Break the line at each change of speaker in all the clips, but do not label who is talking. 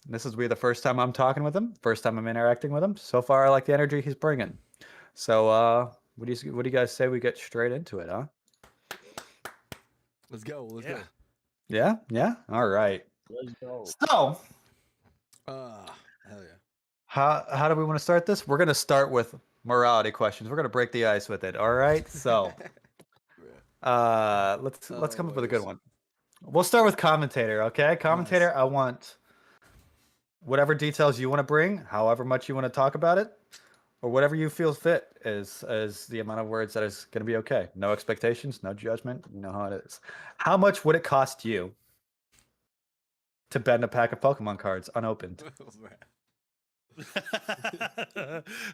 This is the first time I'm talking with him. First time I'm interacting with him. So far, I like the energy he's bringing. So, what do you guys say we get straight into it, huh?
Let's go. Let's go.
Yeah, yeah. All right.
Let's go.
So,
Hell yeah.
how do we want to start this? We're gonna start with morality questions. We're gonna break the ice with it. All right. So, let's come up with a good one. We'll start with commentator. Okay, commentator.
Nice.
I want whatever details you want to bring, however much you want to talk about it, or whatever you feel fit is the amount of words that is going to be okay. No expectations, no judgment. You know how it is. How much would it cost you to bend a pack of Pokemon cards unopened?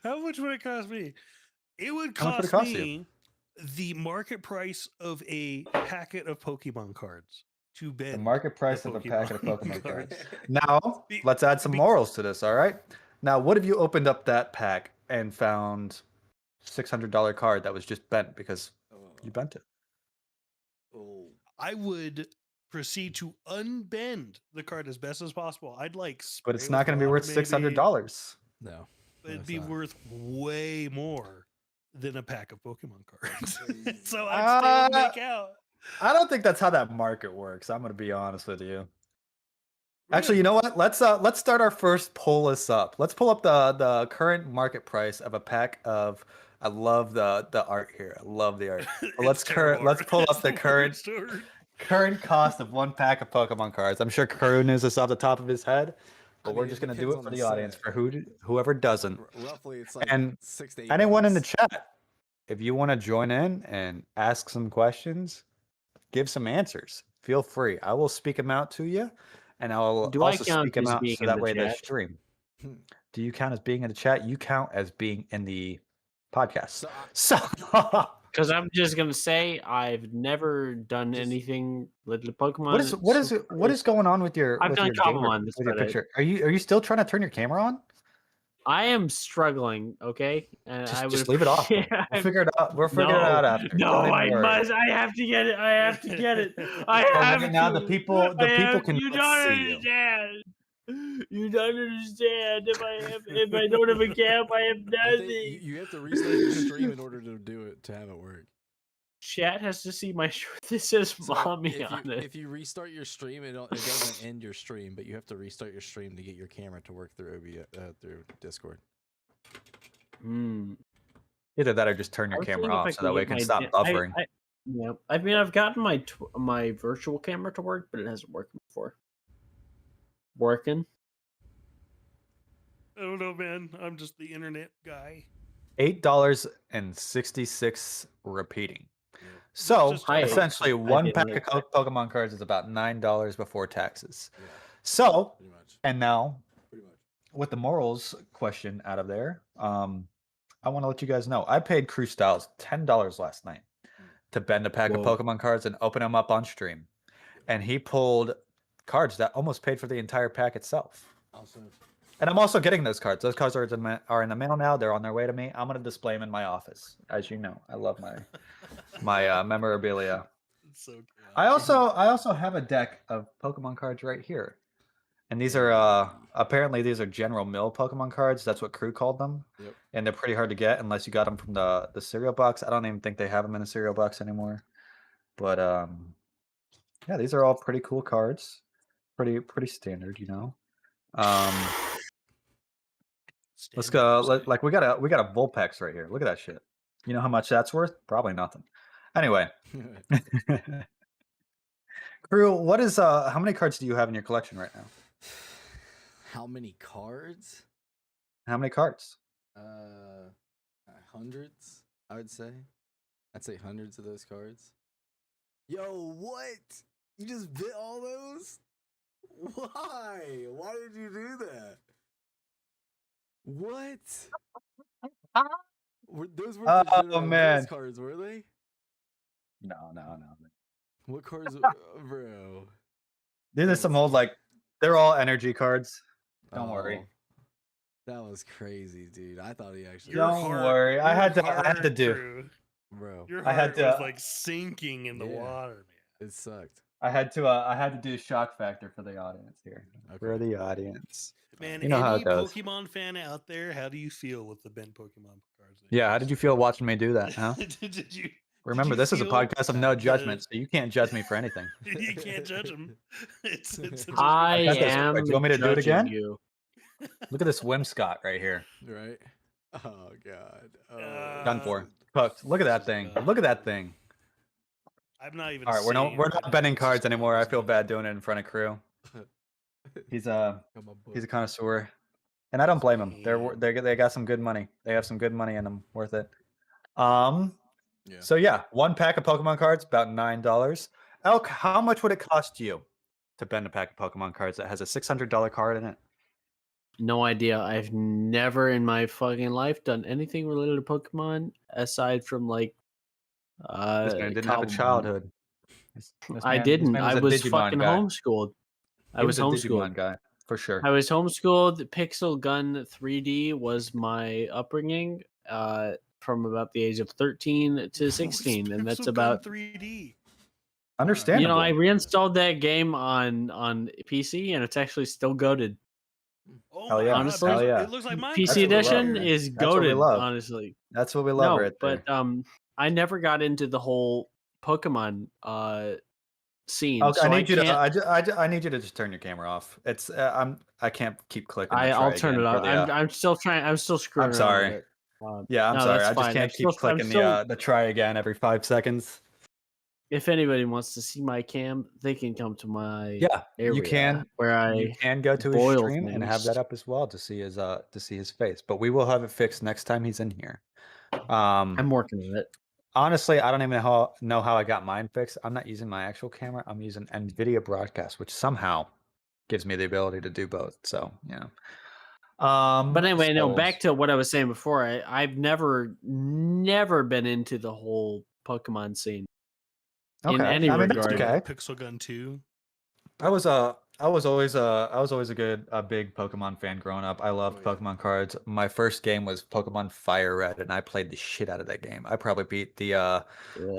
How much would it cost me? It would
How much would it
cost
cost
me the market price of a packet of Pokemon cards to bend.
The market price
the
of a packet of Pokemon
cards.
cards. Now, let's add some morals to this, all right? Now, what if you opened up that pack and found $600 card that was just bent because you bent it?
Oh.
I would proceed to unbend the card as best as possible. I'd like
But it's
spray
not going to be
with
worth
water, maybe,
$600.
No.
but it'd
it's
be
not.
worth way more than a pack of Pokemon cards. So I'd still make out.
I don't think that's how that market works. I'm going to be honest with you. Actually, you know what? Let's start our first pull this up. Let's pull up the current market price of a pack of. I love the art here. I love the art. But let's pull up the current cost of one pack of Pokemon cards. I'm sure Karu knows this off the top of his head, but we're just gonna do it for the audience for whoever doesn't.
Roughly, it's like
And
6 to 8.
anyone in the chat, if you want to join in and ask some questions, give some answers. Feel free. I will speak them out to you, and I will also speak them out so that way they stream. Do you count as being in the chat? You count as being in the podcast. So,
because I'm just gonna say I've never done anything with the Pokemon.
What is going on with your
I've done Cobblemon
with your picture? Are you still trying to turn your camera on?
I am struggling. Okay, and
just leave it off. We'll figure it out. We'll figure it out after.
No, I must. I have to get it. I have to get it. I have
to. Now the people can
you don't understand. You don't understand. If I don't have a cap, I have nothing.
You have to restart your stream in order to do it to have it work.
Chat has to see my shirt. This says mommy on it.
If you restart your stream, it doesn't end your stream, but you have to restart your stream to get your camera to work through through Discord.
Either that or just turn your camera off so that way it can stop buffering.
Yeah, I mean, I've gotten my virtual camera to work, but it hasn't worked before. Working?
I don't know, man. I'm just the internet guy.
$8.66 repeating. So essentially, one pack of Pokemon cards is about $9 before taxes.
Yeah,
so, and now, with the morals question out of there, I want to let you guys know I paid Crew Styles $10 last night to bend a pack of Pokemon cards and open them up on stream, and he pulled cards that almost paid for the entire pack itself.
Awesome.
And I'm also getting those cards. Those cards are in the mail now. They're on their way to me. I'm going to display them in my office. As you know, I love my memorabilia.
So
I also have a deck of Pokemon cards right here. And these are apparently these are General Mill Pokemon cards. That's what Crew called them.
Yep.
And they're pretty hard to get unless you got them from the cereal box. I don't even think they have them in a cereal box anymore. But yeah, these are all pretty cool cards. Pretty standard, you know. Let's go. Like we got a Vulpix right here. Look at that shit. You know how much that's worth? Probably nothing. Anyway, Crew, what is how many cards do you have in your collection right now?
How many cards?
How many cards?
Hundreds, I would say. I'd say hundreds of those cards. Yo, what? You just bit all those? Why? Why did you do that? What? Those were the
man
cards, were they?
No.
What cards, bro?
These are some old, like, they're all energy cards. Don't worry.
That was crazy, dude. I thought he actually.
Don't worry. I had to do.
Bro.
Your heart was like sinking in the water, man.
It sucked.
I had to do shock factor for the audience here. For
Okay.
the audience.
Man,
You know how
any
it goes.
Pokemon fan out there, how do you feel with the Ben Pokemon cards? that
Yeah, how
used?
did you feel watching me do that, huh?
did you
Remember,
you
this is a
feel
podcast of no
the-
judgment, so you can't judge me for anything.
you can't judge him. It's a
I
I got this.
am
Wait, do you want me to do it
judging
again?
you.
Look at this Whimscott right here.
Right? Oh god.
Done for. Cooked. Look at that thing. Look at that thing.
I'm not even.
All right, we're
saying
not
anything.
betting
It's
cards
just
anymore. I
always
feel
good.
bad doing it in front of crew. He's a
Got my book.
he's a connoisseur, and I don't blame him.
Damn.
They got some good money. They have some good money in them. Worth it.
Yeah.
So yeah, one pack of Pokemon cards about $9. Elk, how much would it cost you to bend a pack of Pokemon cards that has a $600 card in it?
No idea. I've never in my fucking life done anything related to Pokemon aside from like
This man didn't have a
Cowabunga.
childhood.
I didn't.
Man
I
a
was
Digimon
fucking
guy.
homeschooled. I
He
was
a Digimon
homeschooled.
guy for sure.
I was homeschooled. Pixel Gun 3D was my upbringing from about the age of 13 to 16, and that's
Pixel
about.
Gun 3D.
Understandable.
You know, I reinstalled that game on PC, and it's actually still goated.
Oh
Hell
my
yeah.
God,
Honestly,
Hell yeah.
it looks like Minecraft.
PC
what we love.
edition is
That's what we
goated.
love.
Honestly,
That's what we love
no,
right there.
but I never got into the whole Pokemon scene.
Okay,
so
I need you
can't,
to. I need you to just turn your camera off. It's I can't keep clicking. To
I'll
try
turn
again
it
for
off.
the,
I'm still trying. I'm still screwing.
I'm
around
sorry.
with it.
Yeah, I'm
no,
sorry.
that's
I just
fine.
can't keep clicking the try again every 5 seconds.
If anybody wants to see my cam, they can come to my
Yeah,
area
you can.
where
You
I
can go to his
boil
stream and have
things.
that up as well to see his face. But we will have it fixed next time he's in here.
I'm working on it.
Honestly, I don't even know how I got mine fixed. I'm not using my actual camera. I'm using NVIDIA Broadcast, which somehow gives me the ability to do both. So yeah.
But anyway, no.
so-
Back to what I was saying before. I've never been into the whole Pokemon scene in
Okay.
any
I mean, that's
regard.
okay.
Pixel Gun 2.
I was always a big Pokemon fan growing up. I loved Pokemon cards. My first game was Pokemon Fire Red, and I played the shit out of that game. I probably beat the I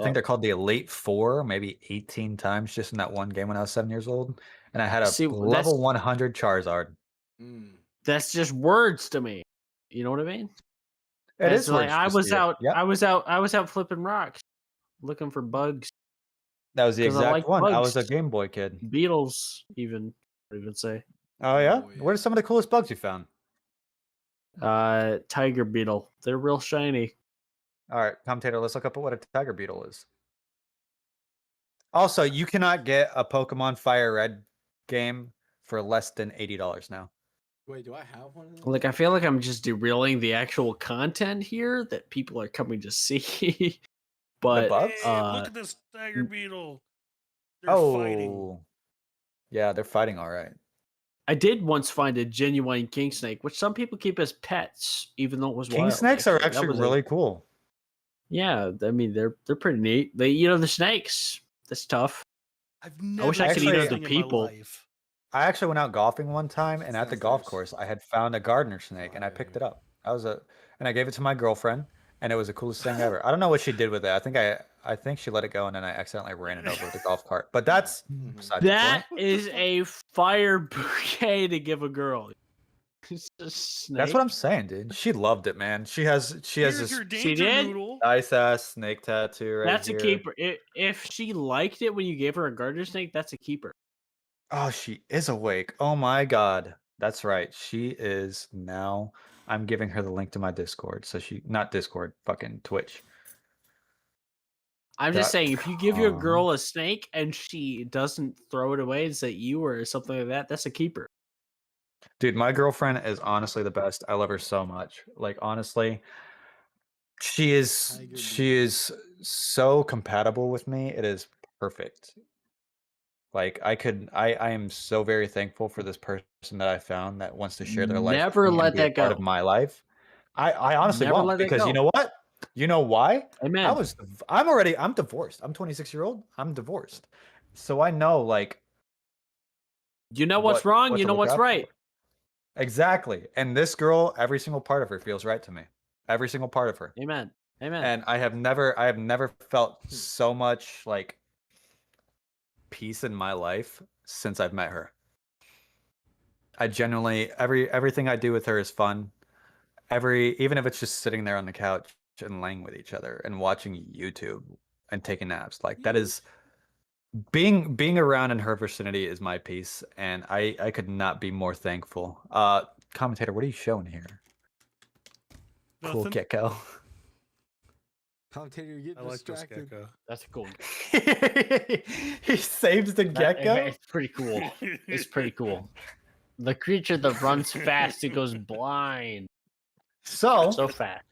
think they're called the Elite Four, maybe 18 times just in that one game when I was 7 years old. And I had a
See,
level 100 Charizard.
That's just words to me. You know what I mean?
It
It's
is
like
words
I
to
was
see it.
out.
Yep.
I was out flipping rocks, looking for bugs,
That was the
'cause I
exact
like
one. I was a
bugs.
Game Boy kid.
beetles. Even I would even say
Oh yeah?
Oh, yeah.
What are some of the coolest bugs you found?
tiger beetle. They're real shiny.
All right, commentator, let's look up at what a tiger beetle is. Also, you cannot get a Pokemon Fire Red game for less than $80 now.
Wait, do I have one of those?
Like I feel like I'm just derailing the actual content here that people are coming to see. But
bugs?
Hey, look at this Tiger Beetle. They're fighting.
Oh, yeah, they're fighting all right.
I did once find a genuine king snake, which some people keep as pets, even though it was
King
wild.
snakes are
That
actually
was a-
really cool.
Yeah, I mean they're pretty neat. The snakes. That's tough.
I've never
wish I
could eat
seen
other
anything in my
people.
life.
I actually went out golfing one time, and at the golf
Downstairs.
course, I had found a gardener snake, and I picked it up. And I gave it to my girlfriend, and it was the coolest thing ever. I don't know what she did with it. I think she let it go, and then I accidentally ran it over with the golf cart. But that's beside the
That
point.
is a fire bouquet to give a girl. It's a snake.
That's what I'm saying, dude. She loved it, man. She has
Here's
this
your
She
danger
did?
noodle.
nice ass snake tattoo right
That's
here.
a keeper. If she liked it when you gave her a garter snake, that's a keeper.
Oh, she is awake. Oh my god. That's right. She is now. I'm giving her the link to my Discord. So not Discord, fucking Twitch.
I'm just saying, if you give your
.com.
girl a snake and she doesn't throw it away and say you or something like that, that's a keeper.
Dude, my girlfriend is honestly the best. I love her so much. Like honestly, she is so compatible with me. It is perfect. Like I am so very thankful for this person that I found that wants to share their life with
Never
me
let
and be a
that
part
go.
of my life. I honestly
Never
won't,
let that
because you
go.
know what? You know why?
Amen.
I'm divorced. I'm 26-year-old. I'm divorced. So I know like
You know what's
what-
wrong,
what
you
to
know
look
what's
out
right.
for. Exactly. And this girl, every single part of her feels right to me. Every single part of her.
Amen. Amen.
And I have never felt so much like peace in my life since I've met her. I genuinely everything I do with her is fun. Even if it's just sitting there on the couch and laying with each other and watching YouTube and taking naps, like that is being around in her vicinity is my peace, and I could not be more thankful. Commentator, what are you showing here? Cool
Nothing.
gecko.
Commentator, you're
I
getting
like this
distracted.
gecko.
That's cool.
He saves the gecko.
It's pretty cool. It's pretty cool. The creature that runs fast, it goes blind.
So
So fast.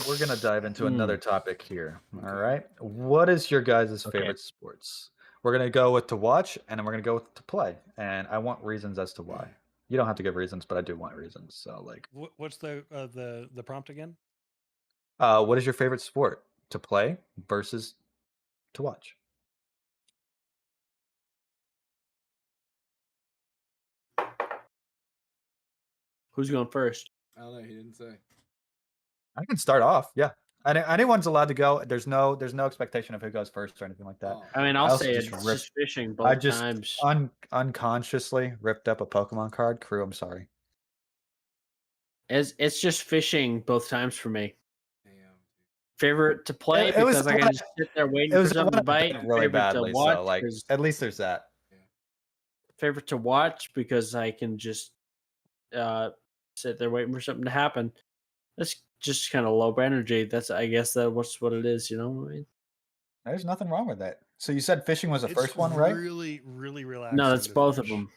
we're gonna dive into another topic here. All
Okay.
right. What is your guys'
Okay.
favorite sports? We're gonna go with to watch, and then we're gonna go with to play. And I want reasons as to why. You don't have to give reasons, but I do want reasons. So like,
What's the prompt again?
what is your favorite sport to play versus to watch?
Who's going first?
I don't know. He didn't say.
I can start off. Yeah. Anyone's allowed to go. There's no expectation of who goes first or anything like that.
Oh.
I mean,
I
I'll
also
say
just
it's
ripped-
just fishing
I
both
just
times.
unconsciously ripped up a Pokemon card. Crew, I'm sorry.
It's just fishing both times for me.
Damn.
Favorite to play
It was
because I
the
can
one
just sit there waiting
It
for
was the
something
one
to
I
bite.
did really
Favorite
badly,
to watch
so like
'cause-
at least there's that.
favorite to watch because I can just sit there waiting for something to happen. That's just kind of low energy. That's I guess that's what it is. You know what I mean?
There's nothing wrong with that. So you said fishing was the
It's
first one, right?
Really, really relaxing.
No, that's
to
both of
fish.
them.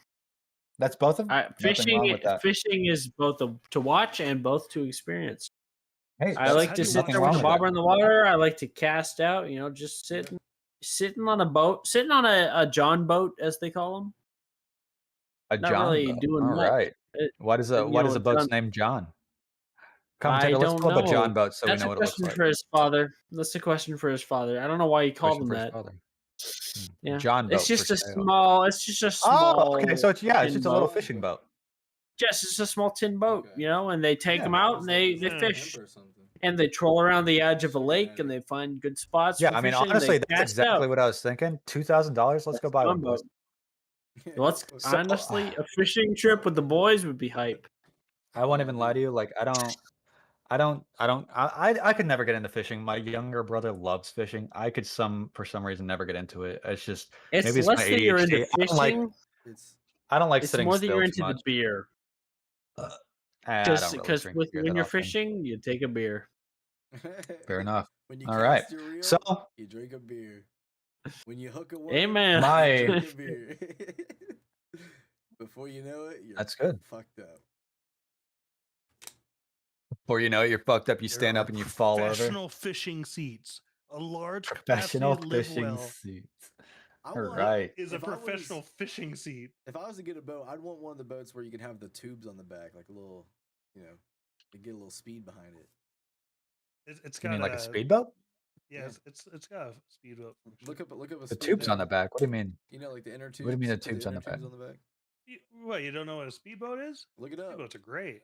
That's both of them. Nothing wrong with that.
Fishing is both to watch and both to experience.
Hey,
I
that's-
like
how
to
do you
sit
watch
there with the
fishing?
bobber in the water. I like to cast out. You know, just sitting on a boat, sitting on a John boat as they call them.
a
not
John
really
boat.
doing
All
much.
right. Why does
you
a
know,
boat's
John-
named John?
I
Commentator, let's
don't
pull up a John
know.
boat so
That's
we know
a
what it looks
question
like.
for his father. That's a question for his father. I don't know why he called
Question
him
for his
that.
father.
Yeah,
John boat.
it's just
for
a
sale.
small. It's just a small.
Oh, okay. So it's
tin
just a little
boat.
fishing boat.
Yes, it's a small tin boat.
Okay.
You know, and they take
Yeah.
them out and they
Yeah.
fish
Or something.
and they troll around the edge of a
Sugar
lake
daddy.
and they find good spots.
Yeah,
for
I mean,
fishing,
honestly,
they
that's
cast
exactly
out.
what I was thinking. $2,000. Let's go buy one,
John
boys.
boat. Let's
So-
honestly, a fishing trip with the boys would be hype.
I won't even lie to you. Like, I could never get into fishing. My younger brother loves fishing. I could for some reason never get into it. It's just
It's
maybe it's
less
my
that you're into
ADHD.
fishing.
I don't like
It's
sitting
more that
still
you're
too
into the
much.
beer.
I
Just
don't really
because
drink beer
when
that
you're
often.
fishing, you take a beer.
Fair enough.
When you
All
cast
right.
your reel,
So
you drink a beer. When you hook a worm,
Amen.
My-
you drink a beer. Before you know it, you're
That's good.
fucked up.
Before you know it, you're fucked up. You
There
stand
are
up and you fall over.
Professional fishing seats. A large
Professional
capacity to live
fishing
well
seats.
I
All
want-
right.
is a
if I was-
professional fishing seat.
If I was to get a boat, I'd want one of the boats where you can have the tubes on the back, like a little, you know, to get a little speed behind it.
It's
You
got
mean like a speedboat?
Yeah, it's got a speedboat function.
Look up a
The
speedboat.
tubes on the back. What do you mean?
You know, like the inner tubes.
What do you mean the
with
tubes on
inner
the back?
tubes on the back?
What, you don't know what a speedboat is?
Look it up.
Speedboats are great.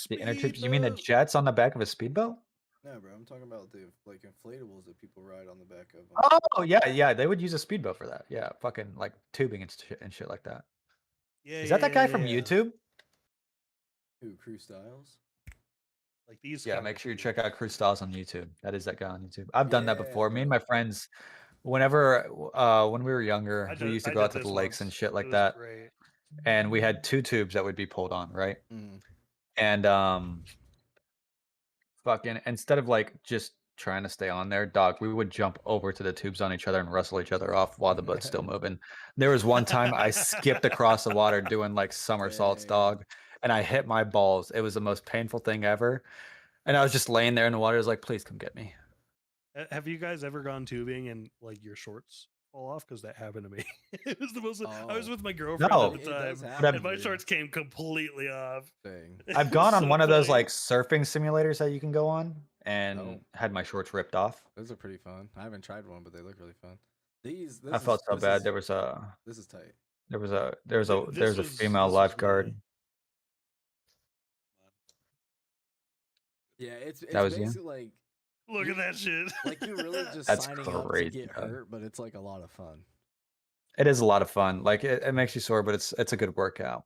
The inner tubes? You mean the
Speedboat.
jets on the back of a speedboat?
No, bro, I'm talking about the like inflatables that people ride on the back of them.
Oh yeah. They would use a speedboat for that. Yeah, fucking like tubing and shit like that.
Yeah,
Is that
yeah,
guy
yeah,
from
yeah.
YouTube?
Who, Crew Styles?
Like these.
Yeah,
kind
make
of
sure you
people.
check out Crew Styles on YouTube. That is that guy on YouTube. I've done that
Yeah,
before. Me and
bro.
my friends, whenever when we were younger,
I
we
did-
used to
I
go
did
out to the
this
lakes and
once.
shit
It
like
was
that.
Great.
And we had 2 tubes that would be pulled on, right?
Mm.
And fucking instead of like just trying to stay on there, dog, we would jump over to the tubes on each other and wrestle each other off while the boat's still moving. There was one time I skipped across the water doing like somersaults,
Dang.
dog, and I hit my balls. It was the most painful thing ever. And I was just laying there in the water. I was like, please come get me.
Have you guys ever gone tubing and like your shorts fall off? Because that happened to me. It was the most. I was
Oh.
with my girlfriend
No.
at
It
the
does
time,
happen,
and my
dude.
shorts came completely off.
Dang.
I've gone on
So
one of those
funny.
like surfing simulators that you can go on and
Oh.
had my shorts ripped off.
Those are pretty fun. I haven't tried one, but they look really fun. This
I felt so
this
bad.
is-
There was a
This is tight.
This
female
was
lifeguard.
really-
Yeah, it's
That was you?
basically like
Look at that shit.
Like you're really just
That's
signing up to
crazy,
get
man.
hurt, but it's like a lot of fun.
It is a lot of fun. Like it makes you sore, but it's a good workout.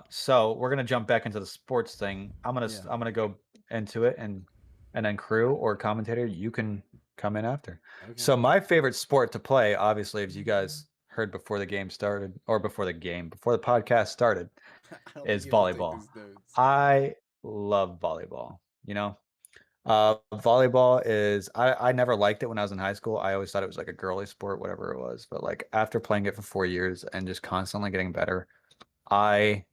So we're gonna jump back into the sports thing. I'm gonna go into it and then crew or commentator, you can come in after.
Okay.
So my favorite sport to play, obviously, as you guys heard before the game started, or before the podcast started,
I don't
is
think you have to take
volleyball.
these notes.
I love volleyball. You know, volleyball is I never liked it when I was in high school. I always thought it was like a girly sport, whatever it was. But like after playing it for 4 years and just constantly getting better, I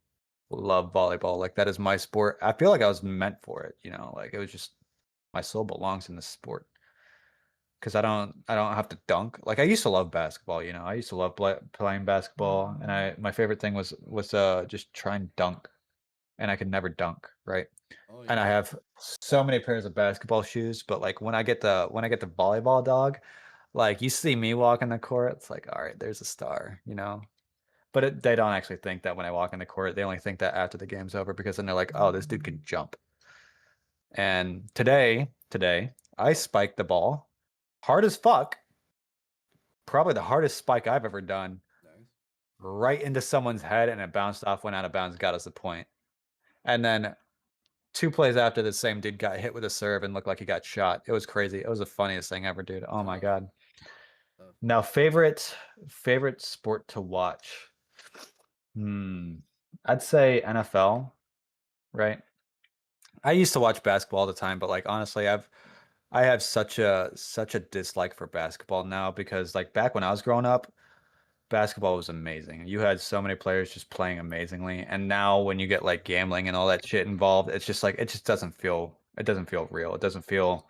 love volleyball. Like that is my sport. I feel like I was meant for it. You know, like it was just my soul belongs in this sport. Because I don't have to dunk. Like I used to love basketball. You know, I used to love playing basketball, and my favorite thing was just try and dunk, and I could never dunk, right?
Oh,
And I
yeah.
have so many pairs of basketball shoes, but like when I get the volleyball dog, like you see me walk in the court, it's like, all right, there's a star, you know. But they don't actually think that when I walk in the court. They only think that after the game's over because then they're like, oh, this dude can jump. And today, I spiked the ball hard as fuck. Probably the hardest spike I've ever done.
Nice.
Right into someone's head, and it bounced off, went out of bounds, got us the point. And then 2 plays after, the same dude got hit with a serve and looked like he got shot. It was crazy. It was the funniest thing ever, dude. Oh my god.
Tough.
Now, favorite sport to watch. I'd say NFL, right? I used to watch basketball all the time, but like honestly, I have such a dislike for basketball now because like back when I was growing up, basketball was amazing. You had so many players just playing amazingly, and now when you get like gambling and all that shit involved, it's just like it doesn't feel real. It doesn't feel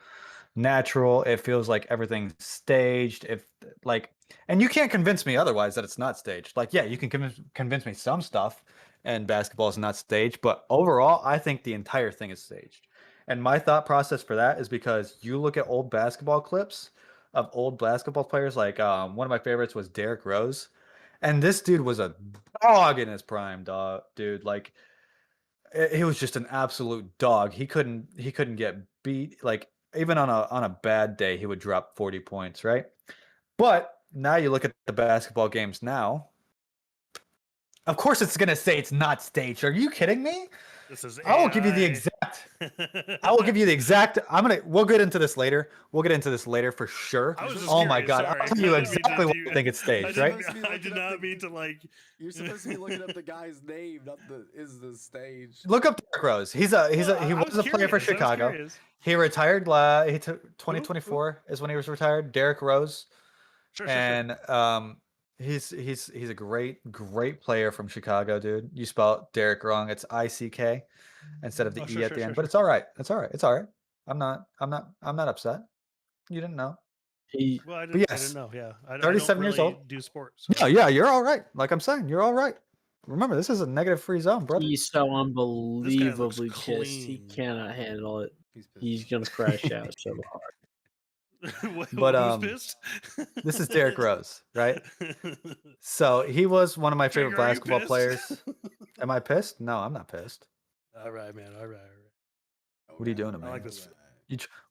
natural. It feels like everything's staged. If like, and you can't convince me otherwise that it's not staged. Like, yeah, you can convince me some stuff, and basketball is not staged, but overall, I think the entire thing is staged. And my thought process for that is because you look at old basketball clips of old basketball players. Like one of my favorites was Derrick Rose, and this dude was a dog in his prime, dude. Like he was just an absolute dog. He couldn't get beat. Like even on a bad day, he would drop 40 points, right? But now you look at the basketball games now. Of course, it's gonna say it's not staged. Are you kidding me?
This is
I will give you the
AI.
exact. I will give you the exact. We'll get into this later. We'll get into this later for sure.
I was just
Oh my
curious,
god!
sorry.
I'll tell you
I didn't mean to
exactly what
do-
I think it's staged,
I
right?
Supposed to be
I
looking
did
up
not
the-
mean to like.
You're supposed to be looking up the guy's name, not the stage.
Look up Derrick Rose. He was a player for Chicago.
Curious.
He retired. He took 2024 is when he was retired. Derrick Rose,
Sure.
and he's a great player from Chicago, dude. You spell Derrick wrong. It's ICK instead of the
Oh,
E
sure,
at
sure,
the end.
sure,
But it's all right. It's all right. It's all right. I'm not upset. You didn't know.
He
Well, I
But
didn't, I
yes,
didn't know. Yeah, I
37
don't
years
really
old.
do sports.
No, yeah, you're all right. Like I'm saying, you're all right. Remember, this is a negative free zone, brother.
he's so
looks
unbelievably pissed. He
clean.
cannot handle it.
He's pissed
He's
off.
gonna crash out so hard.
But,
Who's pissed?
This is Derrick Rose, right? So he was one of my favorite
Trigger, are you
basketball
pissed?
players. Am I pissed? No, I'm not pissed.
All right, man. All right.
What are you doing to me?
I like this.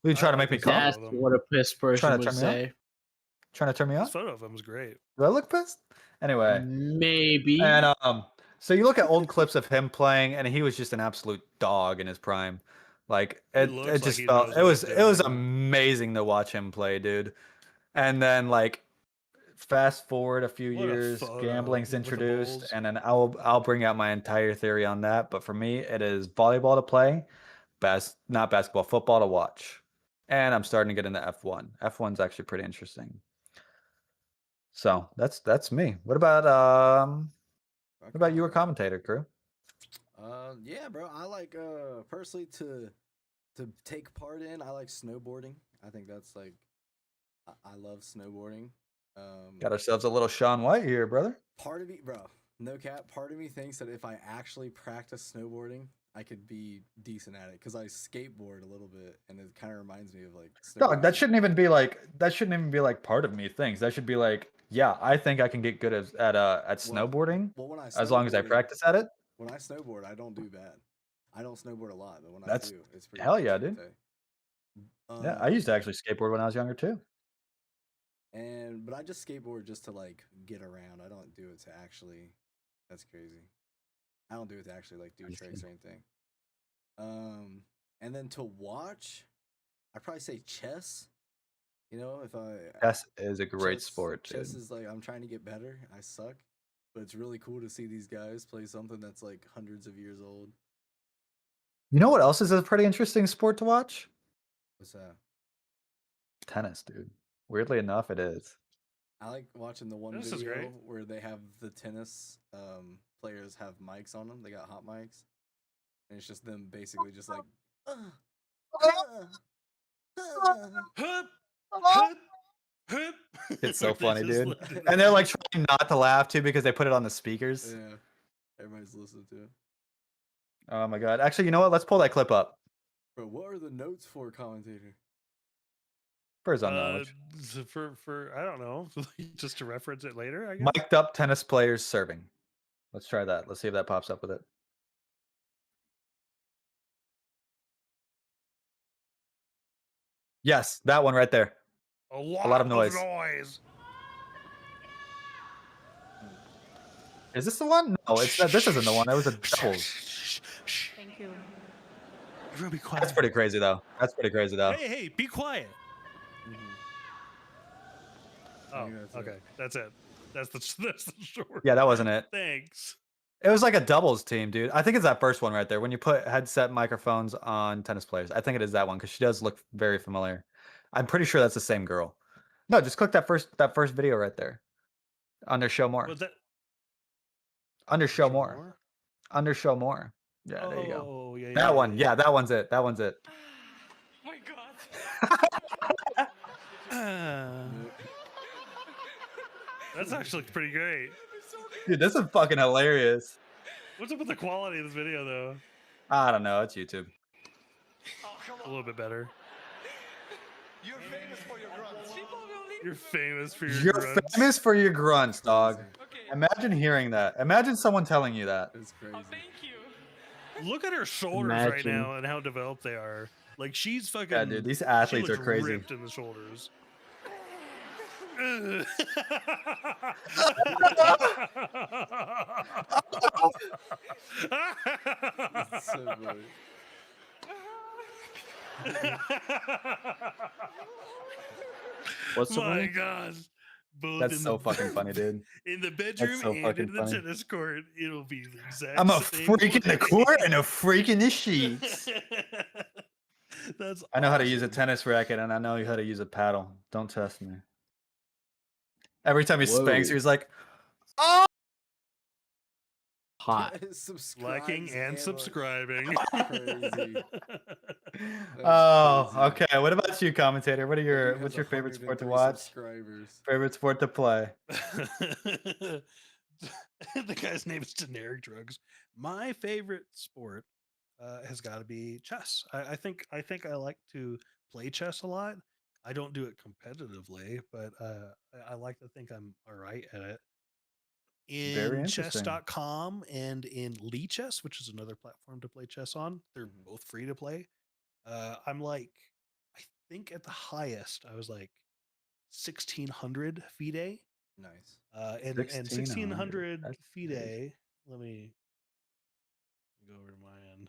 Will you try to
I
make me
like this
calm?
That's
of them.
what a pissed person
Trying to
would
turn me on?
say.
Trying to turn me
This
on?
photo of him was great.
Do I look pissed? Anyway,
Maybe.
and so you look at old clips of him playing, and he was just an absolute dog in his prime. Like
He
it
looks like
just
he
felt
knows
it
what
was
he's doing.
amazing to watch him play, dude. And then like fast forward a few
What a
years,
photo
gambling's
with the
introduced,
Bulls.
and then I'll bring out my entire theory on that. But for me, it is volleyball to play, not basketball, football to watch. And I'm starting to get into F1. F1's actually pretty interesting. So that's me. What about you, a commentator, crew?
Yeah, bro. I like personally to take part in. I like snowboarding. I think that's like I love snowboarding.
Got ourselves a little Sean White here, brother.
Part of me, bro, no cap. Part of me thinks that if I actually practice snowboarding, I could be decent at it because I skateboard a little bit, and it kind of reminds me of like.
Dog, that
snowboarding.
shouldn't even be like part of me things. That should be like, yeah, I think I can get good at snowboarding
Well, when I
as long as I
snowboarding-
practice at it.
When I snowboard, I don't do bad. I don't snowboard a lot, but when
That's-
I do, it's pretty.
hell yeah,
it's pretty
dude.
tight.
Yeah, I used to
Um,
actually skateboard when I was younger too.
but I just skateboard just to like get around. I don't do it to actually. That's crazy. I don't do it to actually like do tricks or anything. And then to watch, I'd probably say chess. You know, if I
Chess is a great sport,
chess
dude.
is like I'm trying to get better. I suck, but it's really cool to see these guys play something that's like hundreds of years old.
You know what else is a pretty interesting sport to watch?
What's that?
Tennis, dude. Weirdly enough, it is.
I like watching the one
This is
video
great.
where they have the tennis players have mics on them. They got hot mics, and it's just them basically just like, uh, uh, uh.
Hup, hup, hup.
It's so
Where they
funny,
just
dude.
let it
And they're like
out.
trying not to laugh too because they put it on the speakers.
Yeah, everybody's listening to it.
Oh my god. Actually, you know what? Let's pull that clip up.
Bro, what are the notes for, commentator?
For his own knowledge.
For I don't know, just to reference it later. I guess.
Mic'd up tennis players serving. Let's try that. Let's see if that pops up with it. Yes, that one right there.
A lot,
lot of
of
noise.
noise.
Is this the one? No, it's this isn't the one. That was a doubles.
Thank you.
Everyone be quiet.
That's pretty crazy though. That's pretty crazy though.
Hey, hey, be quiet.
I
Oh,
think that's it.
okay, that's it. That's the short.
Yeah, that wasn't it.
Thanks.
It was like a doubles team, dude. I think it's that first one right there. When you put headset microphones on tennis players, I think it is that one because she does look very familiar. I'm pretty sure that's the same girl. No, just click that first video right there. Under show more.
Was that
Under show
show
more.
more?
Under show more. Yeah, there you go.
Oh, yeah,
That one. Yeah, that one's it. That one's it.
My God.
That's actually pretty great.
Dude, this is fucking hilarious.
What's up with the quality of this video, though?
I don't know. It's YouTube.
A little bit better.
You're famous for your grunts.
You're famous for your
You're
grunts.
famous for your grunts, dog.
Okay.
Imagine hearing that. Imagine someone telling you that.
It's crazy.
Oh, thank you.
Look at her shoulders right
Imagine.
now and how developed they are. Like she's fucking.
Yeah, dude, these
she
athletes are
looks
crazy.
Ripped in the shoulders.
It's so funny.
What's the
My
one?
God. Both
That's
in
so
the,
fucking funny, dude.
In the bedroom
so
and
fucking
in the
funny.
tennis court, it'll be the exact
I'm a
same
freak in the
play.
court and a freak in the sheets.
That's
I know how to use a
awesome.
tennis racket and I know how to use a paddle. Don't test me. Every time he spanks you,
Whoa.
he's like, oh!
Hot.
Liking and subscribing.
Crazy.
Oh,
crazy.
okay. What about you, commentator? What are your
He
what's
has
your favorite sport to
103
watch?
Subscribers.
Favorite sport to play?
The guy's name is Generic Drugs. My favorite sport has got to be chess. I think I like to play chess a lot. I don't do it competitively, but I like to think I'm all right at it.
Very
In
interesting.
chess.com and in Chess, which is another platform to play chess on. They're both free to play. I'm like, I think at the highest, I was like 1600 FIDE.
Nice.
And
1600,
1600
that's
FIDE.
crazy.
Let me go over to my end.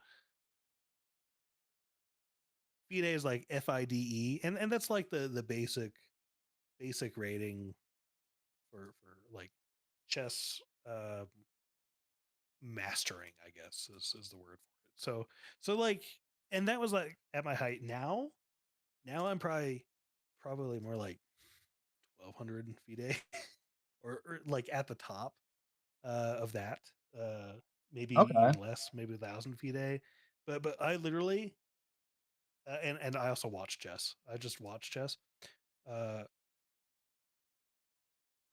FIDE is like FIDE, and that's like the basic rating for like chess mastering, I guess is the word for it. So like, and that was like at my height. Now I'm probably more like 1200 FIDE, or like at the top of that. Maybe
Okay.
even less, maybe 1000 FIDE. But I literally and I also watch chess. I just watch chess. I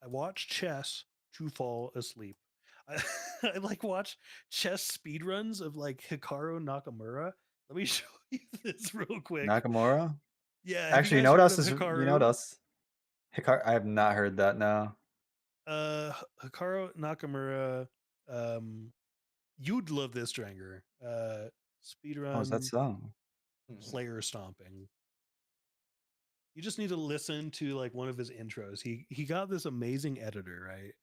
watch chess to fall asleep. I, I like watch chess speed runs of like Hikaru Nakamura. Let me show you this real quick.
Nakamura?
Yeah. have
Actually, you
guys
know what
heard
else
of
is you know
Hikaru?
what else? I have not heard that now.
Hikaru Nakamura. You'd love this, Drenger. Speed
Oh, is that
run
so?
player stomping. You just need to listen to like one of his intros. He got this amazing editor, right?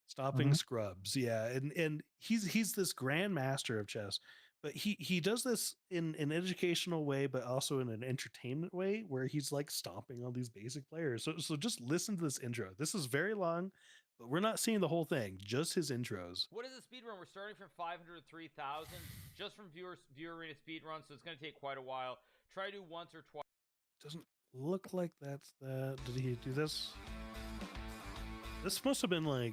Stopping
Mhm.
Scrubs. Yeah, and he's this grandmaster of chess. But he does this in an educational way, but also in an entertainment way, where he's like stomping on these basic players. So just listen to this intro. This is very long, but we're not seeing the whole thing. Just his intros.
What is the speed run? We're starting from 500 to 3,000 just from viewer arena speed run, so it's going to take quite a while. Try to do once or twice.
Doesn't look like that's that. Did he do this? This must have been like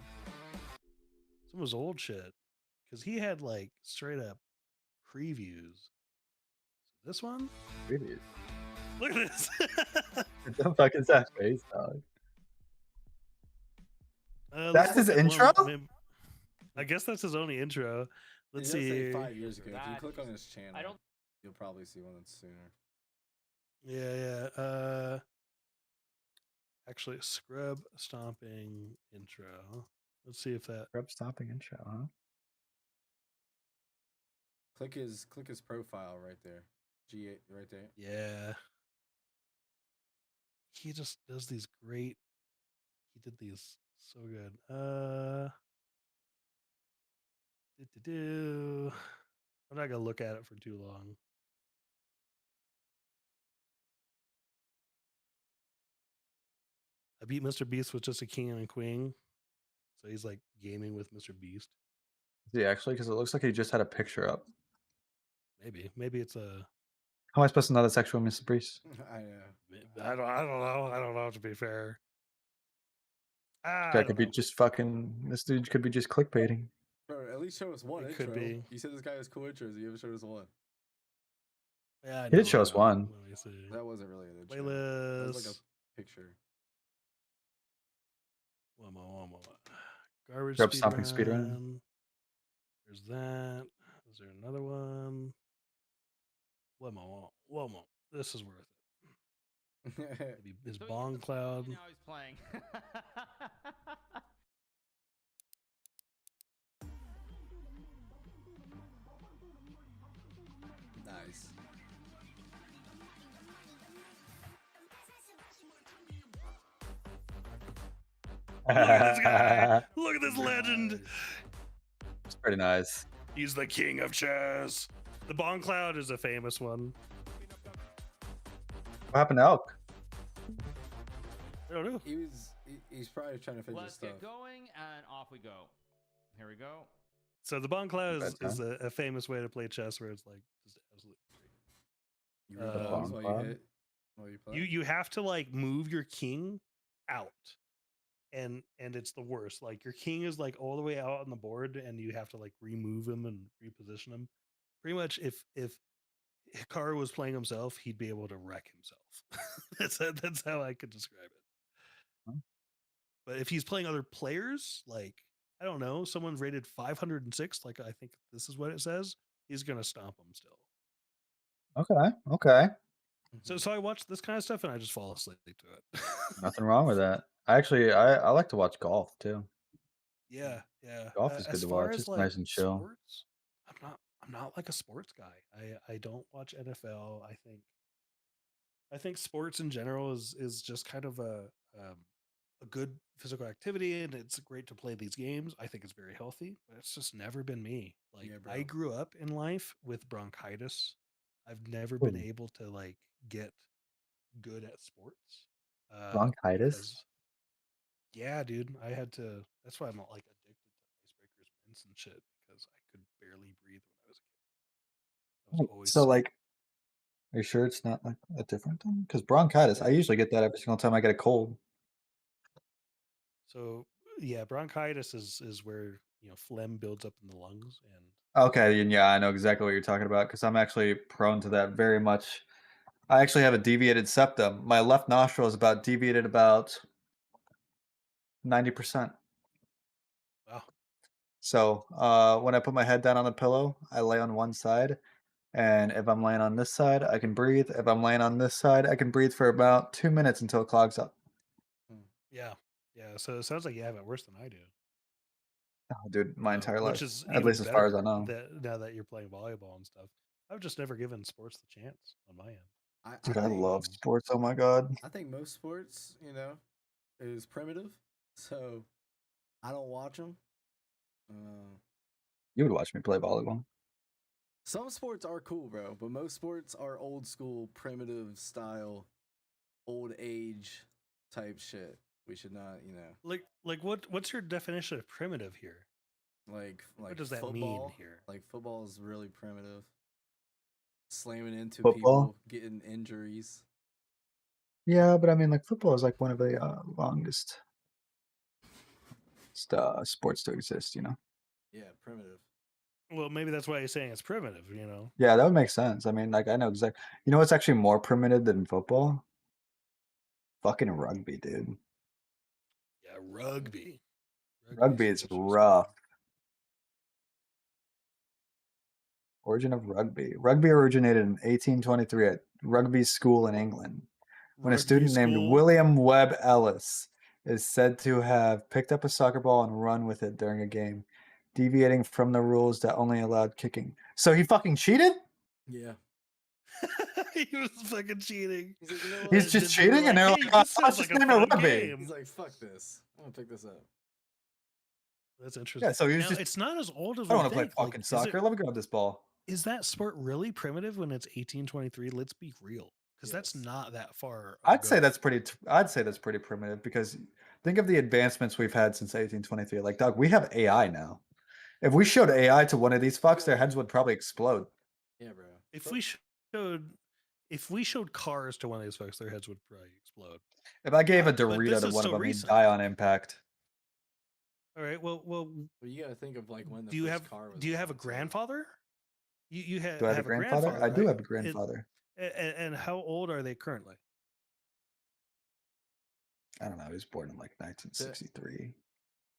some of his old shit, because he had like straight up previews. This one?
Really?
Look at this.
What the fuck is that face, dog?
Let's
That's his
look at one-
intro?
I guess that's his only intro. Let's
It does
see.
say
here.
5 years ago. If you
That-
click on his channel,
I don't.
you'll probably see one that's sooner.
Yeah. Actually, scrub stomping intro. Let's see if that.
Scrub stopping intro, huh?
Click his profile right there. G8 right there.
Yeah. He just does these great. He did these so good. I'm not gonna look at it for too long. I beat Mr. Beast with just a king and a queen. So he's like gaming with Mr. Beast.
Is he actually? Because it looks like he just had a picture up.
Maybe it's a.
How am I supposed to know that's actual Mr. Priest?
I know.
I don't know. To be fair, I
That
don't
could be
know.
just fucking. This dude could be just clickbaiting.
Bro, at least show us one
It
intro.
could be.
You said this guy has cool intros. You haven't showed us one.
Yeah, I
He did
know,
show us
I know.
one.
Let me see.
That wasn't really an intro. That was like
Playlist.
a picture.
One more. Garbage
Scrub stomping speedrun.
speedrun. There's that. Is there another one? One more. This is worth it. Maybe his
So
bong cloud.
Now he's playing.
Nice.
Look at this guy. Look at this legend.
Nice.
It's pretty nice.
He's the king of chess. The bong cloud is a famous one.
What happened to Elk?
I don't know.
He's probably trying to finish his
Let's
stuff.
get going, and off we go. Here we go.
So the bong cloud is,
Bad
is a famous way to play chess where it's like just absolutely
You read
Uh,
the box while
Bong
you hit. While you play.
you have to like move your king out, and it's the worst. Like your king is like all the way out on the board, and you have to like remove him and reposition him. Pretty much, if Hikaru was playing himself, he'd be able to wreck himself. That's how I could describe it.
Huh?
But if he's playing other players, like I don't know, someone rated 506, like I think this is what it says, he's gonna stomp him still.
Okay.
So I watch this kind of stuff and I just fall asleep to it.
Nothing wrong with that. I like to watch golf too.
Yeah.
Golf is good
As
to
far
watch.
as,
It's nice and chill.
Sports, I'm not like a sports guy. I don't watch NFL. I think sports in general is just kind of a good physical activity, and it's great to play these games. I think it's very healthy, but it's just never been me. Like
Yeah,
I
bro.
grew up in life with bronchitis. I've never been
Ooh.
able to like get good at sports.
Bronchitis?
because- yeah, dude. I had to. That's why I'm not like addicted to icebreakers, mints, and shit because I could barely breathe when I was a kid. I was always
So
sick.
like, are you sure it's not like a different thing? Because bronchitis, I usually get that every single time I get a cold.
So yeah, bronchitis is where phlegm builds up in the lungs, and
Okay, and yeah, I know exactly what you're talking about because I'm actually prone to that very much. I actually have a deviated septum. My left nostril is deviated about 90%.
wow.
So when I put my head down on the pillow, I lay on one side. And if I'm laying on this side, I can breathe. If I'm laying on this side, I can breathe for about 2 minutes until it clogs up.
Yeah. So it sounds like you have it worse than I do.
Oh, dude, my entire life.
Which is
At
even
least as far as I
better
know.
now that you're playing volleyball and stuff. I've just never given sports the chance on my end.
Dude, I love
think-
sports. Oh my god.
I think most sports, you know, is primitive, so I don't watch them.
You would watch me play volleyball.
Some sports are cool, bro, but most sports are old school, primitive style, old age type shit. We should not, you know,
What's your definition of primitive here?
like
What does that
football,
mean here?
Like football is really primitive. Slamming into
Football?
people, getting injuries.
Yeah, but I mean, like football is like one of the longest sports to exist. You know.
Yeah, primitive.
Well, maybe that's why you're saying it's primitive. You know.
Yeah, that would make sense. I mean, like I know exactly. You know what's actually more primitive than football? Fucking rugby, dude.
Yeah, rugby.
Rugby is
interesting.
rough. Origin of rugby. Rugby originated in 1823 at Rugby School in England, when a
Rugby
student named
school?
William Webb Ellis is said to have picked up a soccer ball and run with it during a game, deviating from the rules that only allowed kicking. So he fucking cheated?
Yeah.
He was fucking cheating.
He's like, you know what?
He's just cheating, and they're
"Hey,
like,
this
oh,
sounds
let's
like
just
a
name it
fun
rugby.
game."
He's like, fuck this. I'm gonna pick this up.
That's interesting.
Yeah, so he was
Now,
just,
it's not as old as
I don't
we
want to play
think. Like,
fucking soccer. Let me grab this ball.
Is that sport really primitive when it's 1823? Let's be real, because that's
Yes.
not that far.
I'd say
ago.
that's pretty. I'd say that's pretty primitive because think of the advancements we've had since 1823. Like, dog, we have AI now. If we showed AI to one of these fucks, their heads would probably explode.
Yeah, bro.
If we showed cars to one of these folks, their heads would probably explode.
If I gave a
But this
Dorito to
is
one
so
of them, he'd
recent.
die on impact.
All right. Well.
Well, you gotta think of like when the
Do you
first
have
car was.
Do you have a
invented, too.
grandfather? You have.
Do I have a grandfather? I do
right?
have a grandfather.
And how old are they currently?
I don't know. He was born in like 1963.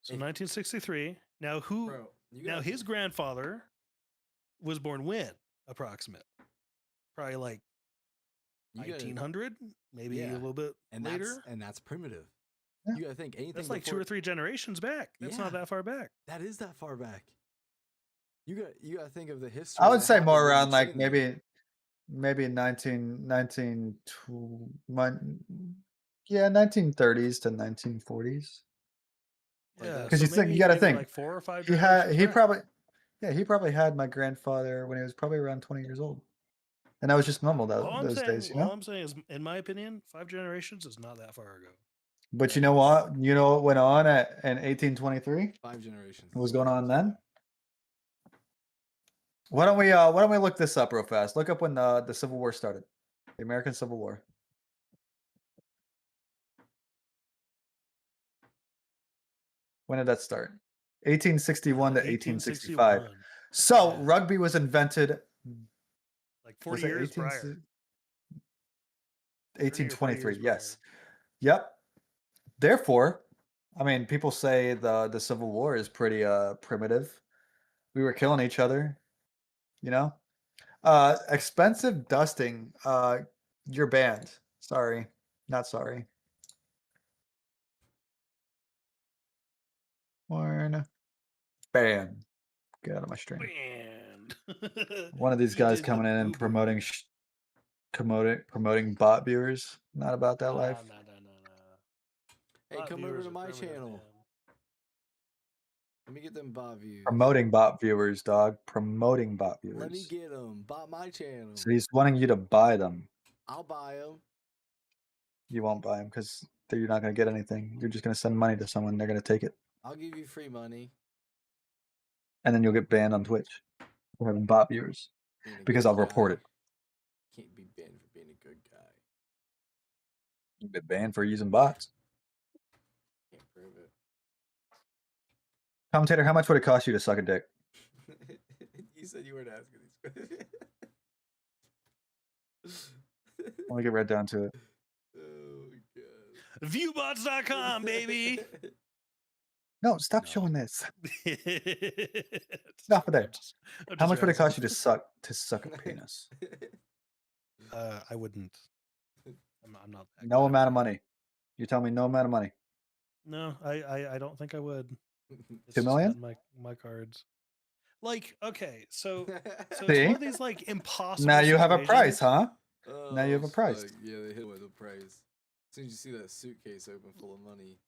So 1963. Now who?
Bro, you
Now
gotta
his
think-
grandfather was born when? Approximate. Probably like
you gotta-
1900, maybe
Yeah.
a little bit
and
later.
that's primitive.
Yeah.
You gotta think anything.
That's like two
before-
or three generations back. That's
Yeah.
not that far back.
That is that far back. You gotta think of the history.
I would
that
say more
happened when
around
you
like
seen them.
maybe 1930s to 1940s.
Like
Yeah,
that.
Because you think you got to think
like 4 or 5.
he
generations back.
he probably had my grandfather when he was probably around 20 years old, and that was just normal those days, you
All
know.
I'm saying is, in my opinion, 5 generations is not that far ago.
But you know what? You know what went on in 1823?
5 generations.
What was going on then? Why don't we look this up real fast? Look up when the Civil War started, the American Civil War. When did that start? 1861 to 1865.
1861.
So
Yeah.
rugby was invented.
Like 40
was it
years
18
prior.
1823.
40 years
Yes. Yep. Therefore, I mean, people say the Civil War is pretty primitive. We were killing each other, you know. Expensive dusting. You're banned. Sorry, not sorry. Warn. Ban. Get out of my stream.
Banned.
One of these
You
guys
did the
coming in and
boo-boo.
promoting bot viewers. Not about that life.
No.
Hey,
Bot
come over
viewers
to
are
my
primitive,
channel.
man.
Let me get them bot views.
Promoting bot viewers, dog. Promoting bot viewers.
Let me get them. Bot my channel.
So he's wanting you to buy them.
I'll buy them.
You won't buy them because you're not going to get anything. You're just going to send money to someone. They're going to take it.
I'll give you free money.
And then you'll get banned on Twitch for having bot viewers
Being a
because
good
I'll report
guy.
it.
Can't be banned for being a good guy.
You've been banned for using bots.
Can't prove it.
Commentator, how much would it cost you to suck a dick?
You said you weren't asking these questions.
Let me get right down to it.
Oh god.
Viewbots.com, baby.
No, stop
No.
showing this.
Stop
Stop it there. How much would it cost you to suck a penis?
I wouldn't. I'm not. That
No
guy.
amount of money. You tell me no amount of money.
No, I don't think I would. It's
2
just
million?
not my cards. Like, okay, so it's
See?
one of these like impossible.
Now you have a price,
situations.
huh? Now you have a price.
fuck. Yeah, they hit with a price. As soon as you see that suitcase open full of money.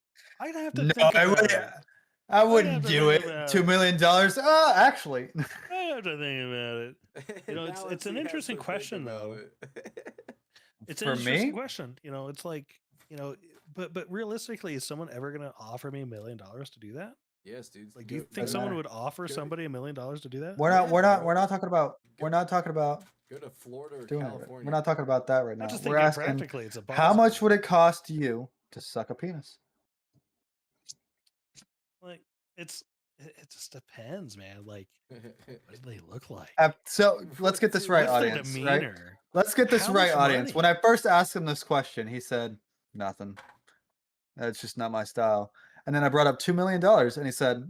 I'd have to
No,
think
I
about
wouldn't.
it.
I
have
wouldn't
to
do
think
it.
about
$2
it.
million. Actually,
I have to think about it. You know,
Now
it's an
he has
interesting
to think
question,
about
though.
it.
It's an
for
interesting
me,
question. You know, it's like, you know, but realistically, is someone ever gonna offer me $1 million to do that?
Yes, dude.
Like, do you
Go-
think
Doesn't
someone
matter.
would offer
Go-
somebody $1 million to do that?
we're not.
Yeah,
We're not.
bro.
We're not talking about. We're not talking about
Go to Florida or
doing it.
California.
We're not talking about that right
I'm
now.
just
We're
thinking
asking
practically, it's
how much
impossible.
would it cost you to suck a penis?
Like, it just depends, man. Like, what do they look like?
So let's get this right,
What's their
audience. Right?
demeanor?
Let's get this
How
right,
much
audience. When
money?
I first asked him this question, he said nothing. That's just not my style. And then I brought up $2 million, and he said,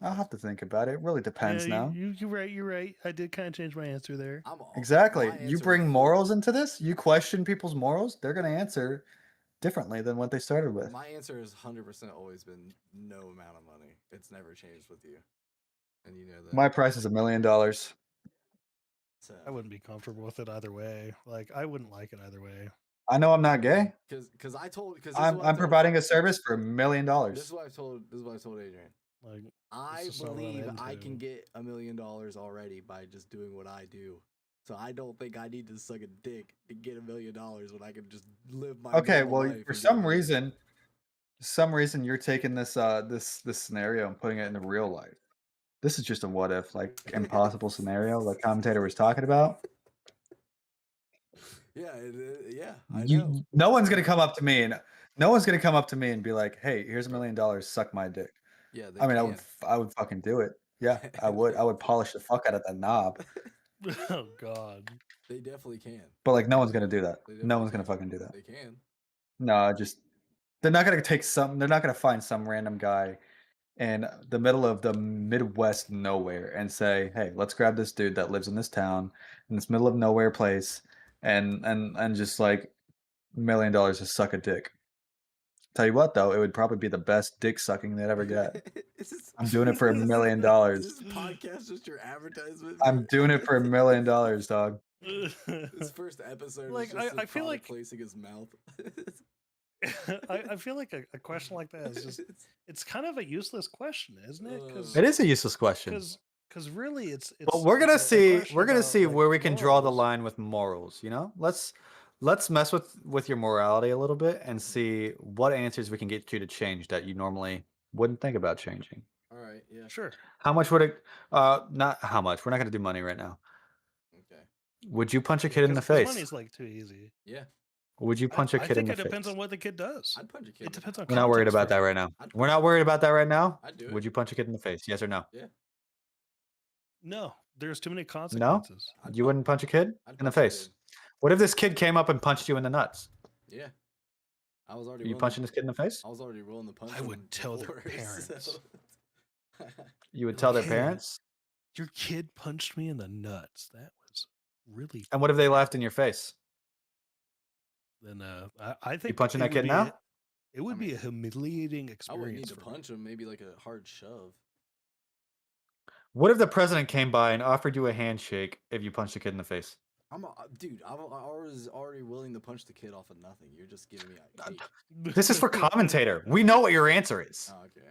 "I'll have to think about it. It really depends
Yeah,
now."
you're right. You're right. I did kind of change my answer there.
Exactly.
my
You
answer
bring
is-
morals into this. You question people's morals. They're going to answer differently than what they started with.
My answer has 100% always been no amount of money. It's never changed with you, and you know that.
My price is $1 million.
So,
I wouldn't be comfortable with it either way. Like, I wouldn't like it either way.
I know I'm not gay.
because I told because
I'm providing a service for $1 million.
This is what I told Adrian.
Like,
I
just not what I'm
believe I
into.
can get $1 million already by just doing what I do. So I don't think I need to suck a dick to get $1 million when I can just live my
Okay,
normal
well,
life
for
and get
some reason you're taking this this scenario and putting it into real life. This is just a what if, like impossible scenario the commentator was talking about.
Yeah, yeah, I know.
No one's gonna come up to me and be like, "Hey, here's $1 million. Suck my dick."
Yeah, they
I mean,
can.
I would fucking do it. Yeah, I would. I would polish the fuck out of that knob.
Oh God.
They definitely can.
But like, no one's gonna do that.
They
No
definitely
one's gonna
can.
fucking do that.
They can.
No, just they're not gonna take some. They're not gonna find some random guy in the middle of the Midwest nowhere and say, "Hey, let's grab this dude that lives in this town in this middle of nowhere place, and just like $1 million to suck a dick." Tell you what, though, it would probably be the best dick sucking they'd ever get. I'm doing it for $1 million.
Is this podcast just your advertisement?
I'm doing it for $1 million, dog.
This first episode
Like,
is just
I feel like-
placing his mouth.
I feel like a question like that is just, it's kind of a useless question, isn't it? Because
It is a useless question.
because really it's
Well, we're gonna
it's a
see.
question
We're gonna
about,
see
like,
where we can draw the
morals.
line with morals. You know, let's mess with your morality a little bit and see what answers we can get you to change that you normally wouldn't think about changing.
All right, yeah.
Sure.
How much would it? Not how much. We're not gonna do money right now.
Okay.
Would you punch a kid in the face?
Money's like too easy.
Yeah.
Would you punch a
I
kid in
think
the
it depends
face?
on what the kid does.
I'd punch a kid.
It depends on.
We're not worried
context
about
for
that
me.
right now.
I'd
We're
punch
not
a
worried
kid.
about that right now.
I'd do it.
Would you punch a kid in the face? Yes or no?
Yeah.
No, there's too many consequences.
I'd
You
punch-
wouldn't punch a kid
I'd
in the
punch a
face.
kid.
What if this kid came up and punched you in the nuts?
Yeah. I was
Are
already.
you
willing
punching
to-
this kid in the face?
I was already willing to punch.
I would
him
tell their
before,
parents.
so-
You would tell their
Yeah.
parents?
Your kid punched me in the nuts. That was really.
And what if they laughed in your face?
Then I think
punching
it
that
would
kid
be
now?
It would be a humiliating
I wouldn't need
experience.
to
for me.
punch him. Maybe like a hard shove.
What if the president came by and offered you a handshake if you punched a kid in the face?
Dude. I was already willing to punch the kid off of nothing. You're just giving me a cake.
This is for commentator. We know what your answer is.
Oh, okay.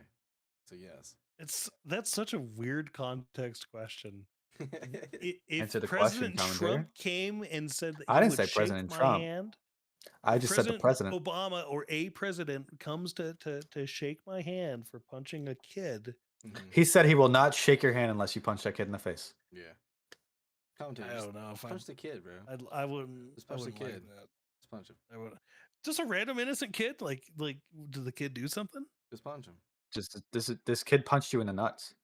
So yes.
That's such a weird context question. If
Answer the question,
President
commentator.
Trump came and said that
I
he
didn't
would
say
shake
President
my
Trump.
hand,
I just said the president.
Obama or a president comes to shake my hand for punching a kid.
Mhm.
He said he will not shake your hand unless you punch that kid in the face.
Yeah. Commentator.
I
just
don't know if
punch the kid, bro.
I wouldn't.
Just
I
punch the
wouldn't like
kid.
that.
Just punch him.
I would. Just a random innocent kid. Like, did the kid do something?
Just punch him.
Just this kid punched you in the nuts.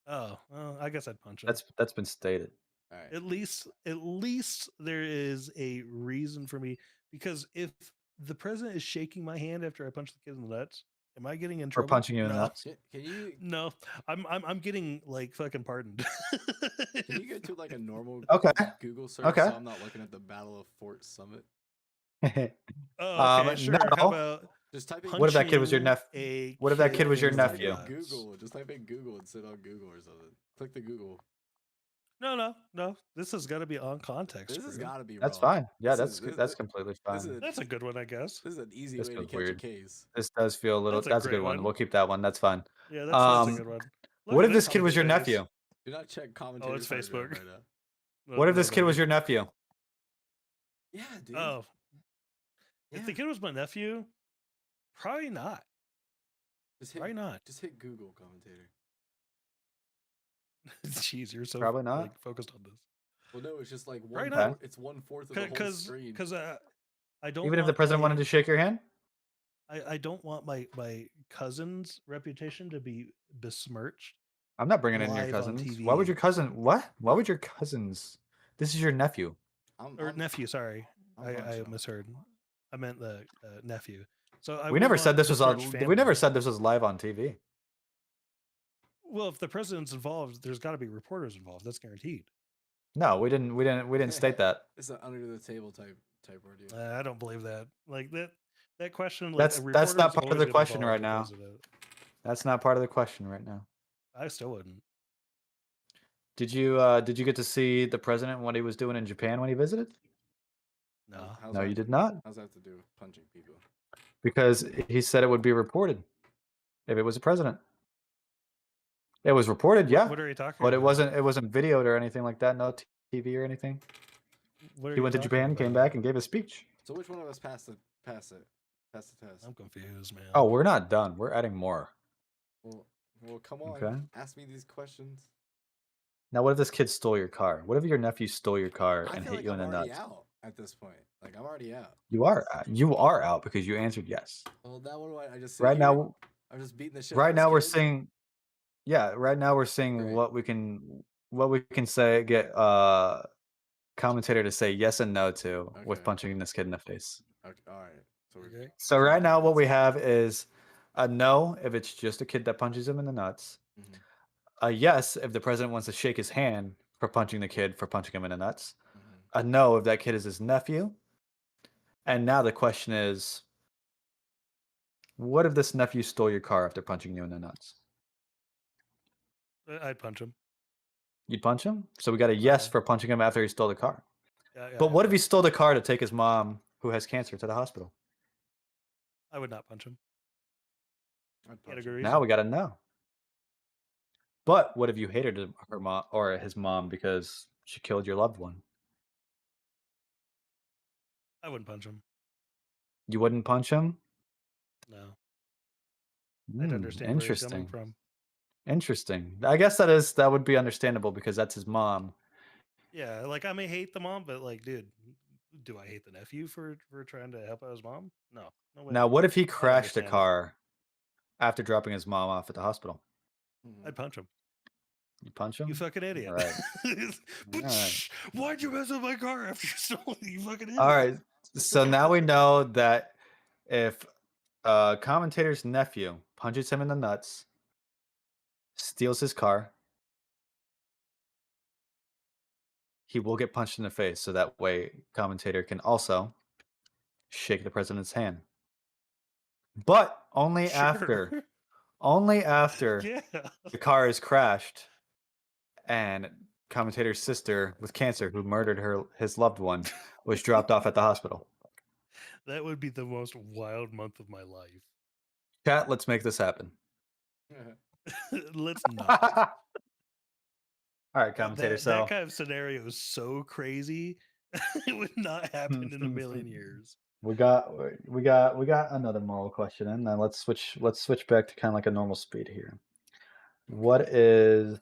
Oh, well, I guess I'd punch him.
That's been stated.
All right.
At least there is a reason for me, because if the president is shaking my hand after I punch the kid in the nuts, am I getting in
For
trouble?
punching you in the
No.
nuts?
Can you
No, I'm getting like fucking pardoned.
can you go to like a normal
Okay.
Google search
Okay.
so I'm not looking at the Battle of Fort Summit?
Oh, okay, sure. How
no.
about
Just type in.
What if that kid was your
punching
nephew?
a
What if that kid was your
in the
Just type in
nephew?
nuts?
Google. Just type in Google and sit on Google or something. Click the Google.
No. This has got to be on context.
This has
Brew.
got to be
That's
wrong.
fine. Yeah,
This
that's
is-
completely
This
fine.
is,
That's a good one, I guess.
this is an easy
This
way to
feels
catch
weird.
a case.
This does feel a little.
That's a
That's a
great
good one.
one.
We'll keep that one. That's fine.
Yeah, that's a
Um,
good one. Look
What
at
if this kid
on
was
his
your
face.
nephew?
Do not check commentators.
Oh, it's Facebook.
Right now.
What if
No,
this kid was
baby.
your nephew?
Yeah, dude.
Oh,
yeah.
if the kid was my nephew, probably not.
just hit,
Probably not.
Just hit Google commentator.
Jeez, you're so
Probably not.
like, focused on this.
Well, no, it's just like
Probably
one.
not.
It's 1/4 of the whole screen.
Because I don't.
Even if the
want
president
my-
wanted to shake your hand?
I don't want my cousin's reputation to be besmirched.
I'm not bringing in your
Live on
cousins. Why would
TV.
your cousin? What? Why would your cousins? This is your nephew.
Or nephew, sorry,
I'm
I
Huncho.
misheard. I meant the nephew. So I
We
wouldn't
never
want
said this was on.
besmirched
We never
family.
said this was live on TV.
Well, if the president's involved, there's got to be reporters involved. That's guaranteed.
No, we didn't. We didn't state that.
It's an under the table type ordeal.
I don't believe that. Like that question. Like,
That's
a
not
reporter's
part of
always
the
gonna
question
involve
right
the
now.
president.
That's not part of the question right now.
I still wouldn't.
Did you get to see the president what he was doing in Japan when he visited?
No.
How's
No,
that
you
to-
did not,
How's that to do with punching people?
because he said it would be reported if it was a president. It was reported, yeah,
What are you talking
but
about?
it wasn't videoed or anything like that. No TV or anything.
What are
He
you
went to
talking
Japan, came
about?
back, and gave a speech.
So which one of us passed the test?
I'm confused, man.
Oh, we're not done. We're adding more.
Well, come on.
Okay.
Ask me these questions.
Now, what if this kid stole your car? What if your nephew stole your car
I
and
feel
hit
like
you
I'm
in the
already
nuts?
out at this point. Like I'm already out.
You are out because you answered yes.
Well, now what do I just sit
Right
here?
now,
I'm just beating the shit. out
right
of
now
this
we're
kid?
seeing, yeah. Right now we're seeing
Great.
what we can say. Get commentator to say yes and no to with
Okay.
punching this kid in the face.
Okay, all right. So we're
Okay.
So right now what we have is a no if it's just a kid that punches him in the nuts.
Mhm.
A yes if the president wants to shake his hand for punching the kid for punching him in the nuts.
Mhm.
A no if that kid is his nephew. And now the question is, what if this nephew stole your car after punching you in the nuts?
I'd punch him.
You'd punch him? So we got a yes
Yeah.
for punching him after he stole the car.
Yeah,
But what if he stole the car to take his mom, who has cancer, to the hospital?
I would not punch him.
I'd
He had a
punch
good
him.
reason.
Now we got to know. But what if you hated her mom or his mom because she killed your loved one?
I wouldn't punch him.
You wouldn't punch him?
No. I'd understand where he's coming
Interesting.
from.
Interesting. I guess that would be understandable because that's his mom.
Yeah, like I may hate the mom, but like, dude, do I hate the nephew for trying to help out his mom? No. No way.
Now, what if he crashed a
understand.
car after dropping his mom off at the hospital?
Mhm.
I'd punch him.
You punch him?
You fucking idiot.
Alright.
But
Alright.
shh, why'd you mess up my car after you stole it? You fucking idiot.
All right. So now we know that if a commentator's nephew punches him in the nuts, steals his car, he will get punched in the face. So that way, commentator can also shake the president's hand. But only after
Yeah.
the car is crashed and commentator's sister with cancer who murdered his loved one was dropped off at the hospital.
That would be the most wild month of my life.
Chat, let's make this happen.
Let's
All
not.
right, commentator.
That
So
kind of scenario is so crazy. It would not happen in a million years.
we got another moral question in. Now let's switch back to kind of like a normal speed here. What is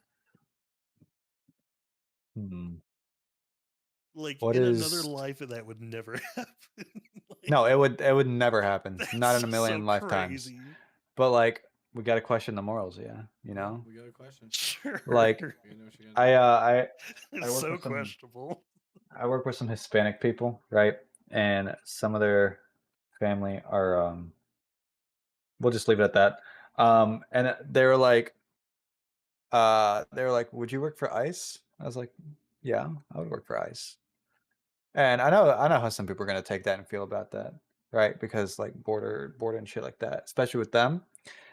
Like
What
in
is-
another life, that would never happen. Like,
No, it would never happen.
that's
Not in a
just
million
so
lifetimes.
crazy.
But like we got to question the morals, yeah. You know?
We got a question.
Sure.
Like,
You know what you're gonna
I
it's
work
so
with some-
questionable.
I work with some Hispanic people, right? And some of their family are we'll just leave it at that. And they were like would you work for ICE? I was like, yeah, I would work for ICE. And I know how some people are going to take that and feel about that, right? Because like border and shit like that, especially with them.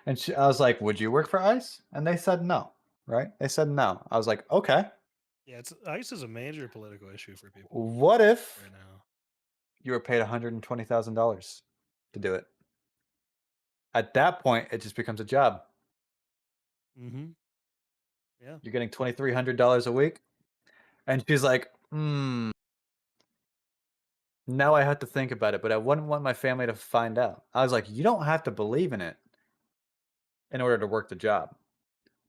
And I was like, would you work for ICE? And they said no, right? They said no. I was like, okay.
Yeah, ice is a major political issue for people
What if
right now.
you were paid $120,000 to do it? At that point, it just becomes a job.
Mm-hmm. Yeah.
You're getting $2,300 a week, and she's like, now I have to think about it, but I wouldn't want my family to find out. I was like, you don't have to believe in it in order to work the job.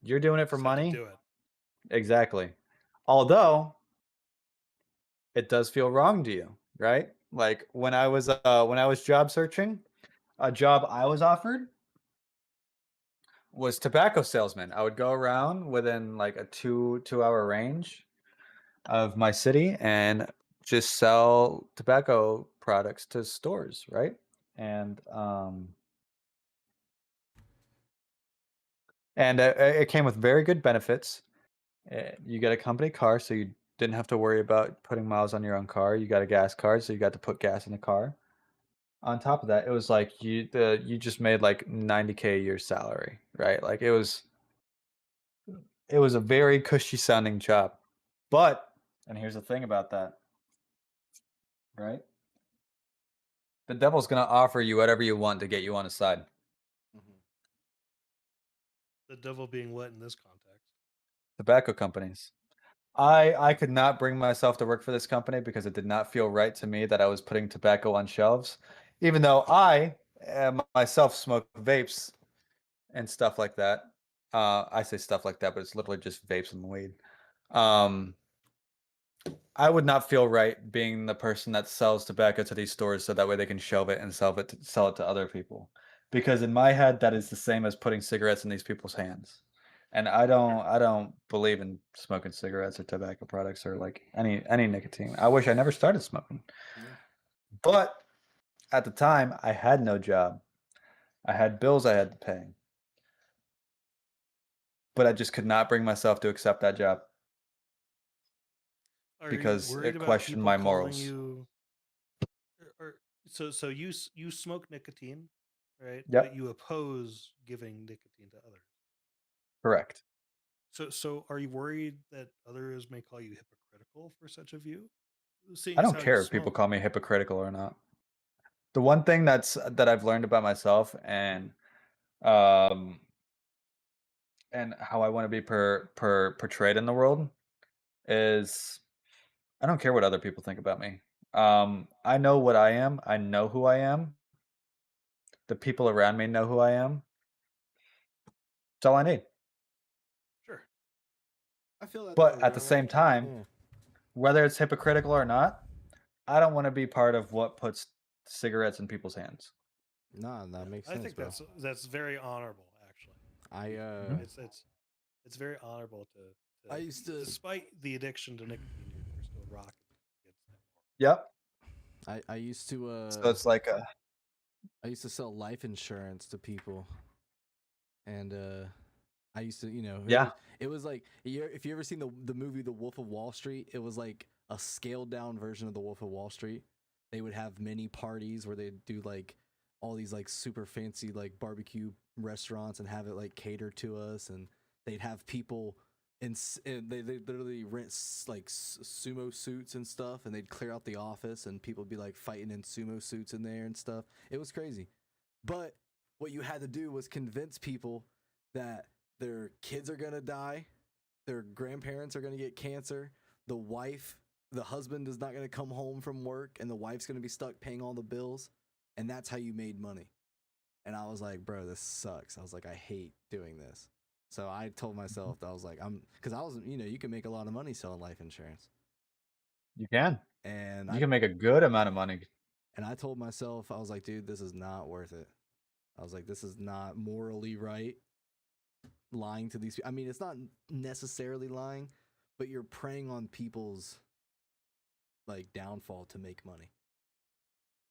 You're doing it for
Just have to
money.
do it.
Exactly. Although it does feel wrong to you, right? Like when I was job searching, a job I was offered was tobacco salesman. I would go around within like a two-hour range of my city and just sell tobacco products to stores, right? And it came with very good benefits. You get a company car, so you didn't have to worry about putting miles on your own car. You got a gas card, so you got to put gas in the car. On top of that, it was like you just made like 90K a year salary, right? Like it was a very cushy sounding job. But, and here's the thing about that, right? The devil's gonna offer you whatever you want to get you on his side.
The devil being what in this context?
Tobacco companies. I could not bring myself to work for this company because it did not feel right to me that I was putting tobacco on shelves, even though I myself smoke vapes and stuff like that. I say stuff like that, but it's literally just vapes and weed. I would not feel right being the person that sells tobacco to these stores so that way they can shelve it and sell it to other people. Because in my head, that is the same as putting cigarettes in these people's hands. And I don't believe in smoking cigarettes or tobacco products or like any nicotine. I wish I never started smoking.
Yeah.
But at the time, I had no job. I had bills I had to pay. But I just could not bring myself to accept that job
Are
because
you worried
it
about
questioned
people
my
calling
morals.
you? So you smoke nicotine, right?
Yep.
But you oppose giving nicotine to others.
Correct.
So are you worried that others may call you hypocritical for such a view? Seeing
I
as
don't
how you
care if people
smoke.
call me hypocritical or not. The one thing that I've learned about myself um and how I want to be portrayed in the world is I don't care what other people think about me. I know what I am. I know who I am. The people around me know who I am. That's all I need.
Sure.
I feel that
But
though,
at the
bro.
same time,
Yeah.
whether it's hypocritical or not, I don't want to be part of what puts cigarettes in people's hands.
Nah, that makes
I
sense,
think
bro.
that's very honorable, actually.
I
It's very honorable to
I used to
despite the addiction to nicotine, you're still rocking against that.
Yep.
I used to
So it's like
I used to sell life insurance to people, and I used to,
Yeah.
it was like if you ever seen the movie The Wolf of Wall Street, it was like a scaled down version of The Wolf of Wall Street. They would have mini parties where they'd do like all these like super fancy like barbecue restaurants and have it like catered to us, and they'd have people and they literally rent like sumo suits and stuff, and they'd clear out the office and people would be like fighting in sumo suits in there and stuff. It was crazy. But what you had to do was convince people that their kids are gonna die, their grandparents are gonna get cancer, the husband is not gonna come home from work, and the wife's gonna be stuck paying all the bills, and that's how you made money. And I was like, bro, this sucks. I was like, I hate doing this. So I told myself that I was like, because I was, you can make a lot of money selling life insurance,
You can.
and
You can make a good amount of money.
I told myself, I was like, dude, this is not worth it. I was like, this is not morally right. Lying to these people. I mean, it's not necessarily lying, but you're preying on people's like downfall to make money.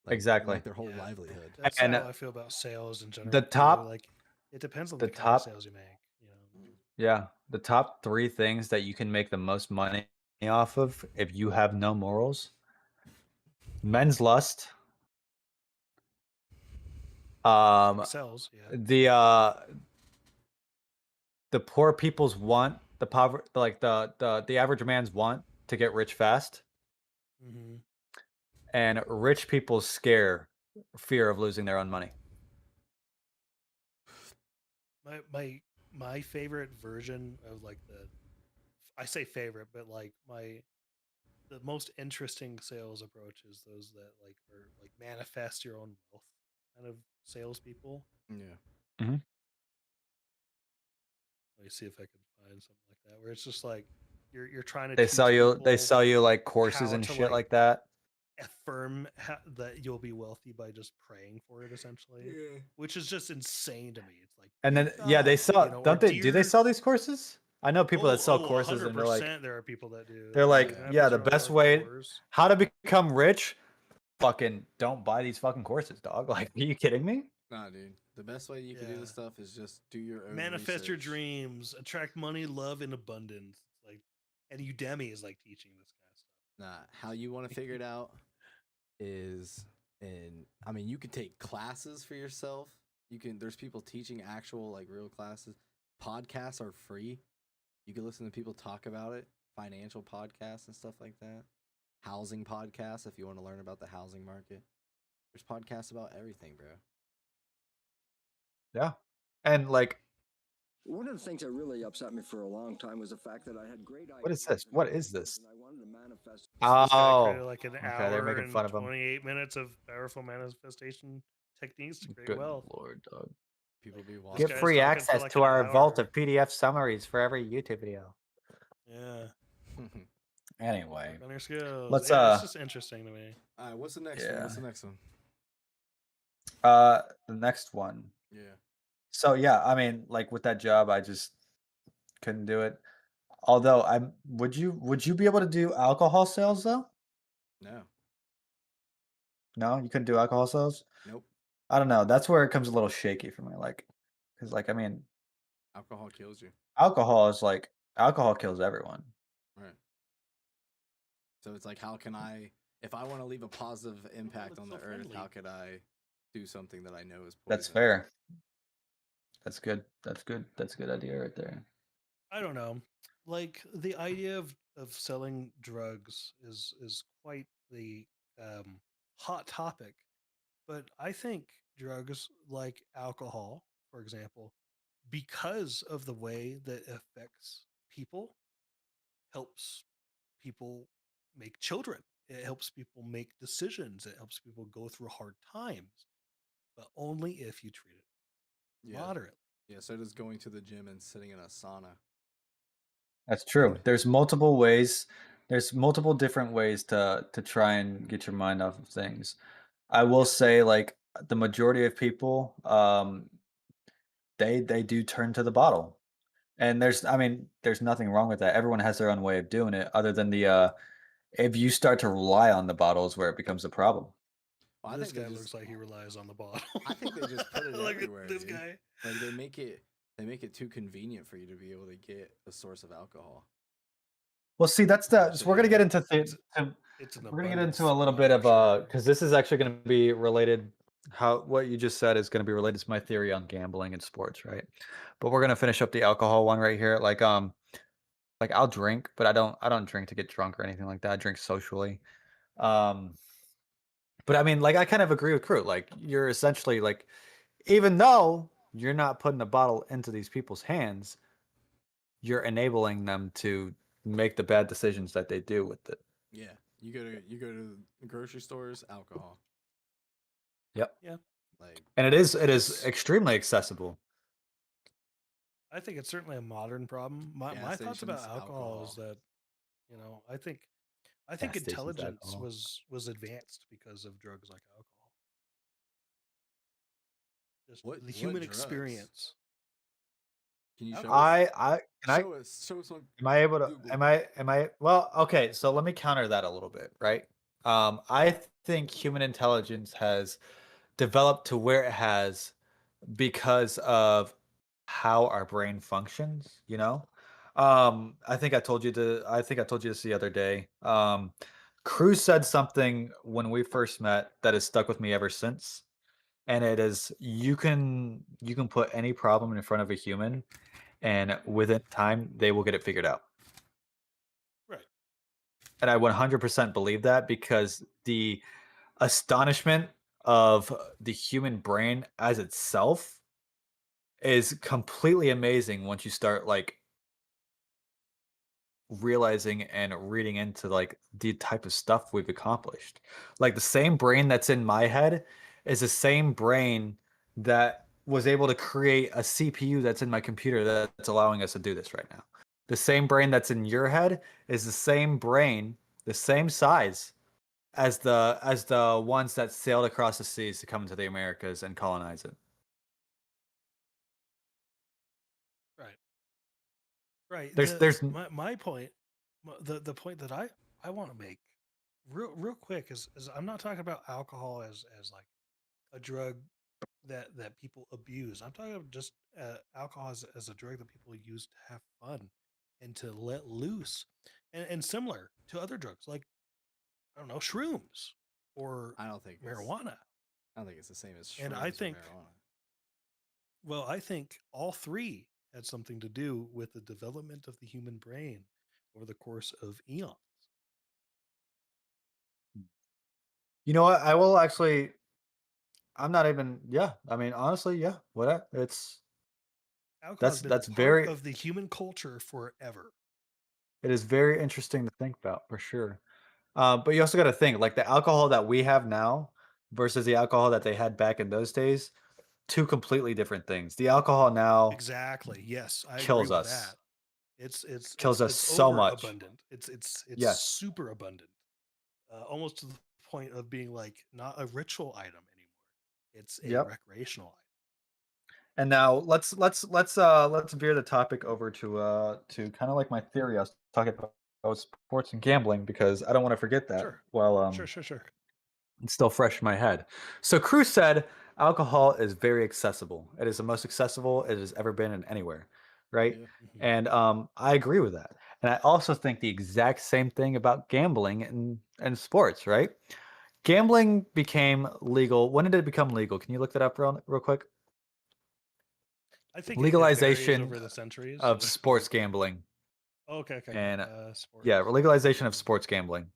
Exactly.
Like their whole livelihood.
That's
And,
how I feel about sales in general.
the
too.
top-
like it depends on
the
the kind of
top-
sales you make. You know.
Yeah. The top 3 things that you can make the most money off of if you have no morals: men's lust,
Sells, yeah.
the poor people's want the average man's want to get rich fast,
Mm-hmm.
and rich people's fear of losing their own money.
My favorite version of like I say favorite, but like the most interesting sales approach is those that like are like manifest your own wealth kind of salespeople.
Yeah.
Let me see if I can find something like that where it's just like you're trying to
They
teach
sell you
people
like courses
how
and
to,
shit
like,
like that.
affirm that you'll be wealthy by just praying for it, essentially, which is just insane to me. It's like,
And
"Dear
then yeah, they
God,"
sell.
you know, or
Don't they? Do they
dear.
sell these courses? I know people that sell
Oh,
courses, and they're like,
100%. There are people that do.
they're
Oh,
like,
yeah.
yeah, the
Manifest your own
best
wealth
way
course.
how to become rich. Fucking don't buy these fucking courses, dog. Like, are you kidding me?
Nah, dude. The best way you can do
Yeah.
this stuff is just do your own
Manifest your
research.
dreams, attract money, love, and abundance. Like, and Udemy is like teaching this kind of stuff.
Nah, how you want to figure it out is I mean, you can take classes for yourself. There's people teaching actual like real classes. Podcasts are free. You can listen to people talk about it, financial podcasts and stuff like that. Housing podcasts if you want to learn about the housing market. There's podcasts about everything, bro.
Yeah, and like,
One of the things that really upset me for a long time was the fact that I had great ideas.
what is this? What is this?
And I wanted to manifest.
This guy
Oh,
created like an
okay. They're
hour
making
and
fun of them.
28 minutes of powerful manifestation techniques to create
Good
wealth.
lord, dog.
People be
This
watching.
Get
guy's
free
talking for
access
like
to
an
our vault
hour.
of PDF summaries for every YouTube video.
Yeah.
Anyway,
Work on your skills.
let's
Yeah, it's just interesting to me.
All right, what's the next one?
Yeah.
What's the next one?
the next one.
Yeah.
So yeah, I mean, like with that job, I just couldn't do it. Although would you be able to do alcohol sales though?
No.
No, you couldn't do alcohol sales?
Nope.
I don't know. That's where it comes a little shaky for me. Like, because like, I mean,
Alcohol kills you.
alcohol kills everyone.
Right. So it's like, how can I, if I want to leave a positive impact
it's
on the
so
earth,
friendly.
how could I do something that I know is poison?
That's fair. That's good. That's good. That's a good idea right there.
I don't know. Like the idea of selling drugs is quite the hot topic, but I think drugs like alcohol, for example, because of the way that it affects people, helps people make children. It helps people make decisions. It helps people go through hard times, but only if you treat it
Yeah.
moderately.
Yeah. So does going to the gym and sitting in a sauna.
That's true. There's multiple ways. There's multiple different ways to try and get your mind off of things. I will say, like the majority of people, they do turn to the bottle, and I mean, there's nothing wrong with that. Everyone has their own way of doing it. Other than if you start to rely on the bottles, where it becomes a problem.
Well, I
This
think
guy
they
looks
just,
like he relies on the bottle.
I think they just put it
Look
everywhere.
at this
dude.
guy.
Like they make it too convenient for you to be able to get a source of alcohol.
Well, see, that's
Yeah,
so we're gonna get into
It's an
we're gonna get
abundance
into a little
spot
bit
for
of
sure.
because this is actually gonna be related. What you just said is gonna be related to my theory on gambling and sports, right? But we're gonna finish up the alcohol one right here. Like I'll drink, but I don't drink to get drunk or anything like that. I drink socially. Um, but I mean, like I kind of agree with Crew. Like you're essentially like, even though you're not putting the bottle into these people's hands, you're enabling them to make the bad decisions that they do with it.
Yeah. You go to the grocery stores, alcohol.
Yep.
Yeah.
Like,
And it is
It's-
extremely accessible.
I think it's certainly a modern problem. My
Gas
thoughts about
stations,
alcohol is
alcohol.
that, you know, I think
Gas stations,
intelligence
alcohol.
was advanced because of drugs like alcohol. Just
What
the human
drugs?
experience.
Can you show us?
Can I
Show us on
am I able to
Google.
am I well, okay, so let me counter that a little bit, right? I think human intelligence has developed to where it has because of how our brain functions, you know? I think I told you this the other day. Cruz said something when we first met that has stuck with me ever since. And it is you can put any problem in front of a human and within time they will get it figured out.
Right.
And I 100% believe that, because the astonishment of the human brain as itself is completely amazing once you start like realizing and reading into like the type of stuff we've accomplished. Like the same brain that's in my head is the same brain that was able to create a CPU that's in my computer that's allowing us to do this right now. The same brain that's in your head is the same brain, the same size as the ones that sailed across the seas to come into the Americas and colonize it.
Right. Right.
There's
My point, the point that I want to make real quick is I'm not talking about alcohol as like a drug that people abuse. I'm talking about just alcohol as a drug that people use to have fun and to let loose, and similar to other drugs like, I don't know, shrooms or
I don't think
marijuana.
I don't think it's the same as
And
shrooms
I
or
think,
marijuana.
well, I think all three had something to do with the development of the human brain over the course of eons.
You know what? I will actually. I'm not even. Yeah, I mean, honestly, yeah. What? It's
Alcohol has been
that's
part
very.
of the human culture forever.
It is very interesting to think about for sure. But you also got to think like the alcohol that we have now versus the alcohol that they had back in those days. Two completely different things. The alcohol now
Exactly. Yes, I agree
kills
with
us.
that.
Kills us
It's
so much.
overabundant. It's
Yes.
super abundant, almost to the point of being like not a ritual item anymore. It's a
Yep.
recreational item.
And now let's veer the topic over to kind of like my theory. I was talking about sports and gambling because I don't want to forget that.
Sure.
Well,
Sure.
it's still fresh in my head. So Cruz said alcohol is very accessible. It is the most accessible it has ever been in anywhere, right?
Yeah.
Mhm.
And I agree with that. And I also think the exact same thing about gambling and sports, right? Gambling became legal. When did it become legal? Can you look that up real quick?
I think it varies
Legalization
over the centuries.
of sports gambling.
Okay.
And
Sports.
yeah, legalization of sports gambling.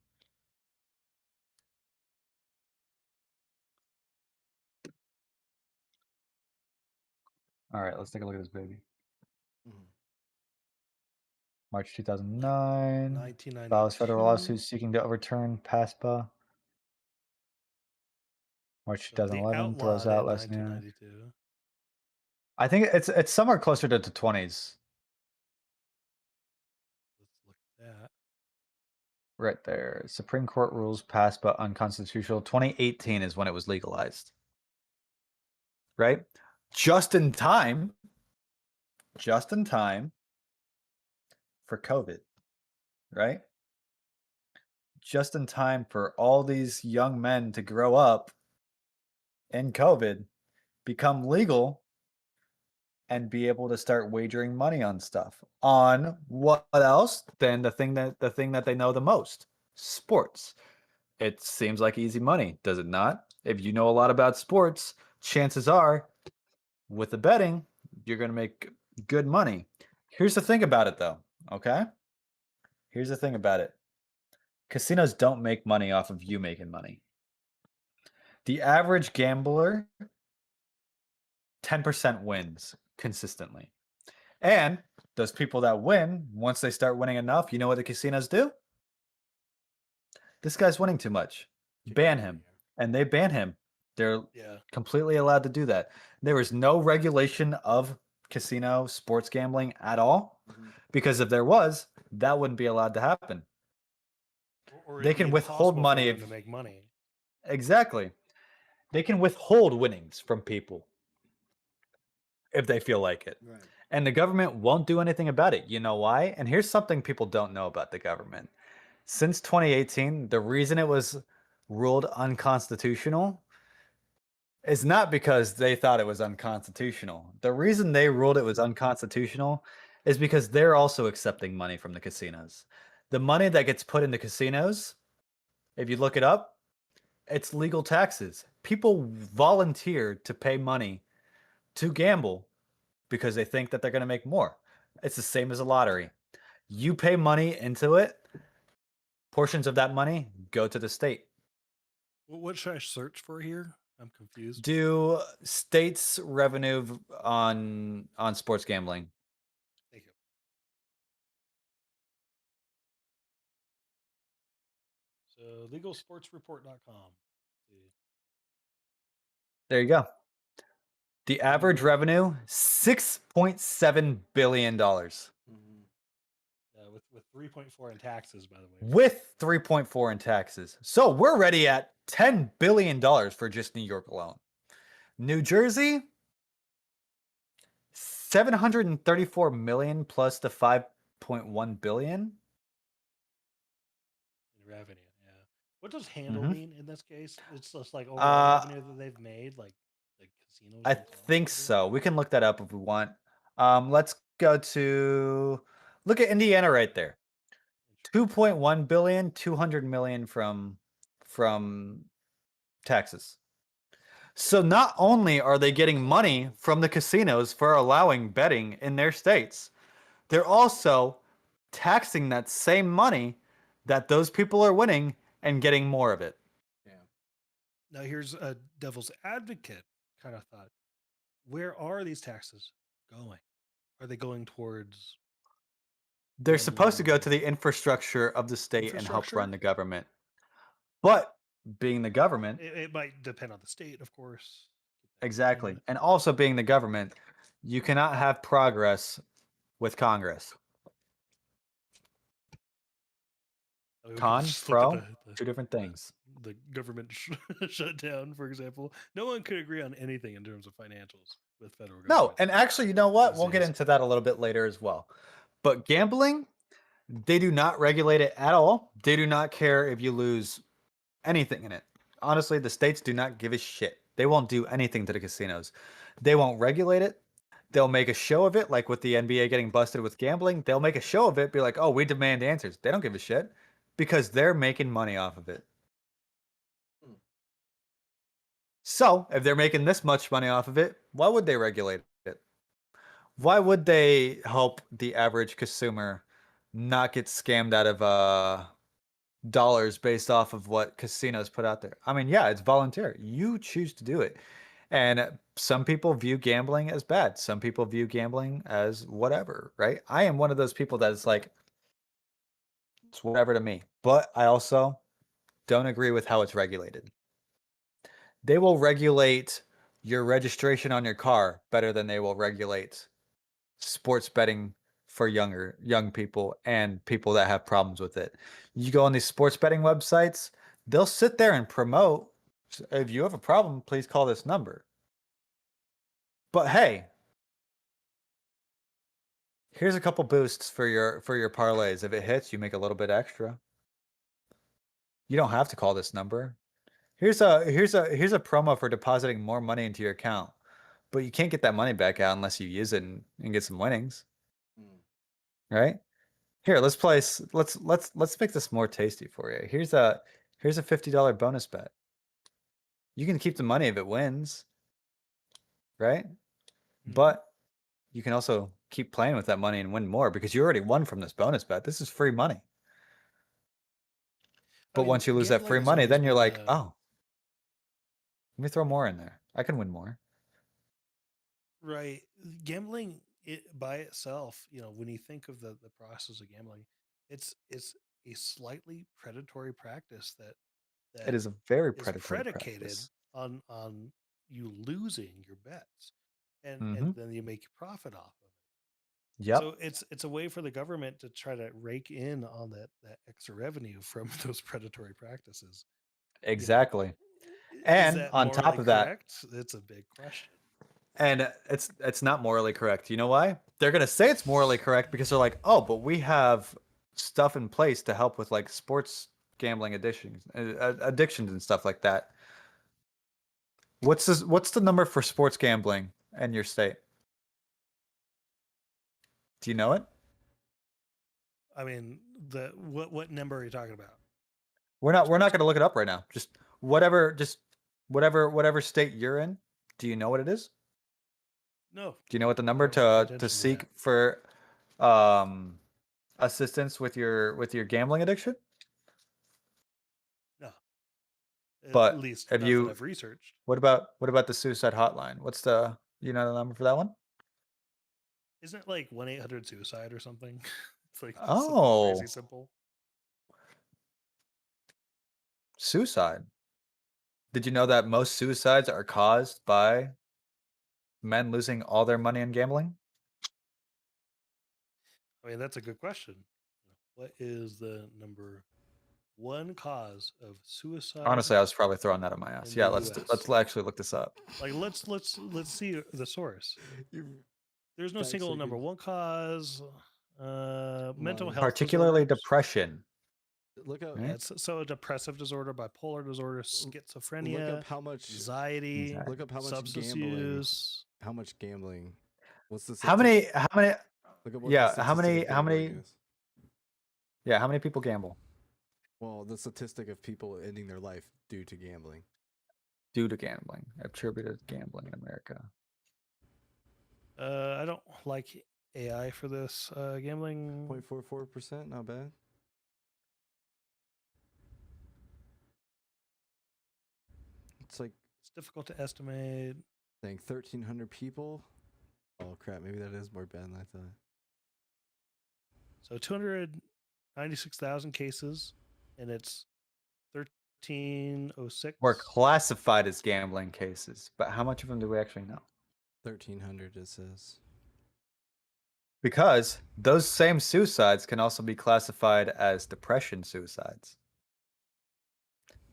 All right, let's take a look at this baby.
Mhm.
March 2009.
1992.
Files federal lawsuit seeking to overturn PASPA. March
So they
2011 throws
outlawed
out
in
less than.
1992.
I think it's somewhere closer to the 20s.
Let's look at that.
Right there. Supreme Court rules PASPA unconstitutional. 2018 is when it was legalized. Right? Just in time for COVID, right? Just in time for all these young men to grow up in COVID, become legal, and be able to start wagering money on stuff. On what else than the thing that they know the most? Sports. It seems like easy money, does it not? If you know a lot about sports, chances are with the betting, you're going to make good money. Here's the thing about it though, okay? Here's the thing about it. Casinos don't make money off of you making money. The average gambler 10% wins consistently. And those people that win, once they start winning enough, you know what the casinos do? This guy's winning too much. Ban him. And they ban him. They're completely allowed to do that. There is no regulation of casino sports gambling at all. Because if there was, that wouldn't be allowed to happen.
Or
They
it'd be
can withhold
impossible
money
for them to make money.
Exactly. They can withhold winnings from people if they feel like it.
Right.
And the government won't do anything about it. You know why? And here's something people don't know about the government. Since 2018, the reason it was ruled unconstitutional is not because they thought it was unconstitutional. The reason they ruled it was unconstitutional is because they're also accepting money from the casinos. The money that gets put in the casinos, if you look it up, it's legal taxes. People volunteer to pay money to gamble because they think that they're going to make more. It's the same as a lottery. You pay money into it. Portions of that money go to the state.
What should I search for here? I'm confused.
Do states revenue on sports gambling.
Thank you. So legalsportsreport.com.
There you go. The average revenue $6.7 billion.
With 3.4 in taxes, by the way.
With 3.4 in taxes. So we're already at $10 billion for just New York alone. New Jersey, 734 million plus the 5.1 billion.
In revenue, yeah. What does handle
Mhm.
mean in this case? It's just like overall revenue that they've made, like casinos.
I
themselves,
think
maybe?
so. We can look that up if we want. Let's go to look at Indiana right there. 2.1 billion, 200 million from taxes. So not only are they getting money from the casinos for allowing betting in their states, they're also taxing that same money that those people are winning and getting more of it.
Now here's a devil's advocate kind of thought. Where are these taxes going? Are they going towards
They're supposed to go
gambling
to the infrastructure of the state and help
infrastructure?
run the government. But being the government,
It might depend on the state, of course.
exactly, and also being the government, you cannot have progress with Congress.
I mean, we could
Con,
just look at
pro, two different things.
the government shutdown, for example. No one could agree on anything in terms of financials with federal
No,
government.
and actually, you know what?
these
We'll get
days.
into that a little bit later as well. But gambling, they do not regulate it at all. They do not care if you lose anything in it. Honestly, the states do not give a shit. They won't do anything to the casinos. They won't regulate it. They'll make a show of it, like with the NBA getting busted with gambling. They'll make a show of it, be like, oh, we demand answers. They don't give a shit because they're making money off of it. So, if they're making this much money off of it, why would they regulate it? Why would they help the average consumer not get scammed out of dollars based off of what casinos put out there? I mean, yeah, it's volunteer. You choose to do it. And some people view gambling as bad. Some people view gambling as whatever, right? I am one of those people that is like, it's whatever to me. But I also don't agree with how it's regulated. They will regulate your registration on your car better than they will regulate sports betting for young people and people that have problems with it. You go on these sports betting websites, they'll sit there and promote, if you have a problem, please call this number. But hey, here's a couple boosts for your parlays. If it hits, you make a little bit extra. You don't have to call this number. Here's a promo for depositing more money into your account. But you can't get that money back out unless you use it and get some winnings. Right? Here, let's place let's make this more tasty for you. Here's a $50 bonus bet. You can keep the money if it wins. Right? But you can also keep playing with that money and win more because you already won from this bonus bet. This is free money. But once you lose that free money, then you're like, oh, let me throw more in there. I can win more.
Right. Gambling by itself, when you think of the process of gambling, it's a slightly predatory practice that
It is a very
is
predatory
predicated
practice.
on you losing your bets, and
Mhm.
then you make your profit off of it.
Yep.
So it's a way for the government to try to rake in on that extra revenue from those predatory practices.
Exactly.
Is
And
that
on top
morally
of that,
correct? It's a big question.
and it's not morally correct. You know why? They're gonna say it's morally correct because they're like, oh, but we have stuff in place to help with like sports gambling addictions and stuff like that. What's the number for sports gambling in your state? Do you know it?
I mean, what number are you talking about?
We're not gonna look it up right now. Just whatever state you're in. Do you know what it is?
No.
Do you know what the
I
number
don't pay attention
to
to
seek
that.
for assistance with your gambling addiction?
No. At
But
least
have
not that
you?
I've researched.
What about the suicide hotline? What's the the number for that one?
Isn't it like 1-800-suicide or something? It's like
Oh,
crazy simple.
suicide. Did you know that most suicides are caused by men losing all their money in gambling?
I mean, that's a good question. What is the number one cause of suicide?
Honestly, I was probably throwing that on my ass.
in
Yeah,
the
let's
US?
actually look this up.
Like let's see the source. There's no
Fact
single
checking.
number one cause. Mental
Lying.
health,
Particularly
disorders.
depression.
Look up.
Right?
Yeah, so a depressive disorder, bipolar disorder, schizophrenia,
Look up how much.
anxiety,
Look up how much
substance
gambling.
use.
How much gambling? What's the
How many?
statistic?
How many?
Look up what
Yeah,
the
how many?
statistic of
How
gambling
many?
is.
Yeah, how many people gamble
Well, the statistic of people ending their life due to gambling.
due to gambling? Attributed gambling in America.
I don't like AI for this. Gambling.
0.44%, not bad. It's like
It's difficult to estimate.
saying 1,300 people. Oh crap! Maybe that is more bad than I thought.
So 296,000 cases, and it's 1306.
Were classified as gambling cases, but how much of them do we actually know?
1,300 it says.
Because those same suicides can also be classified as depression suicides.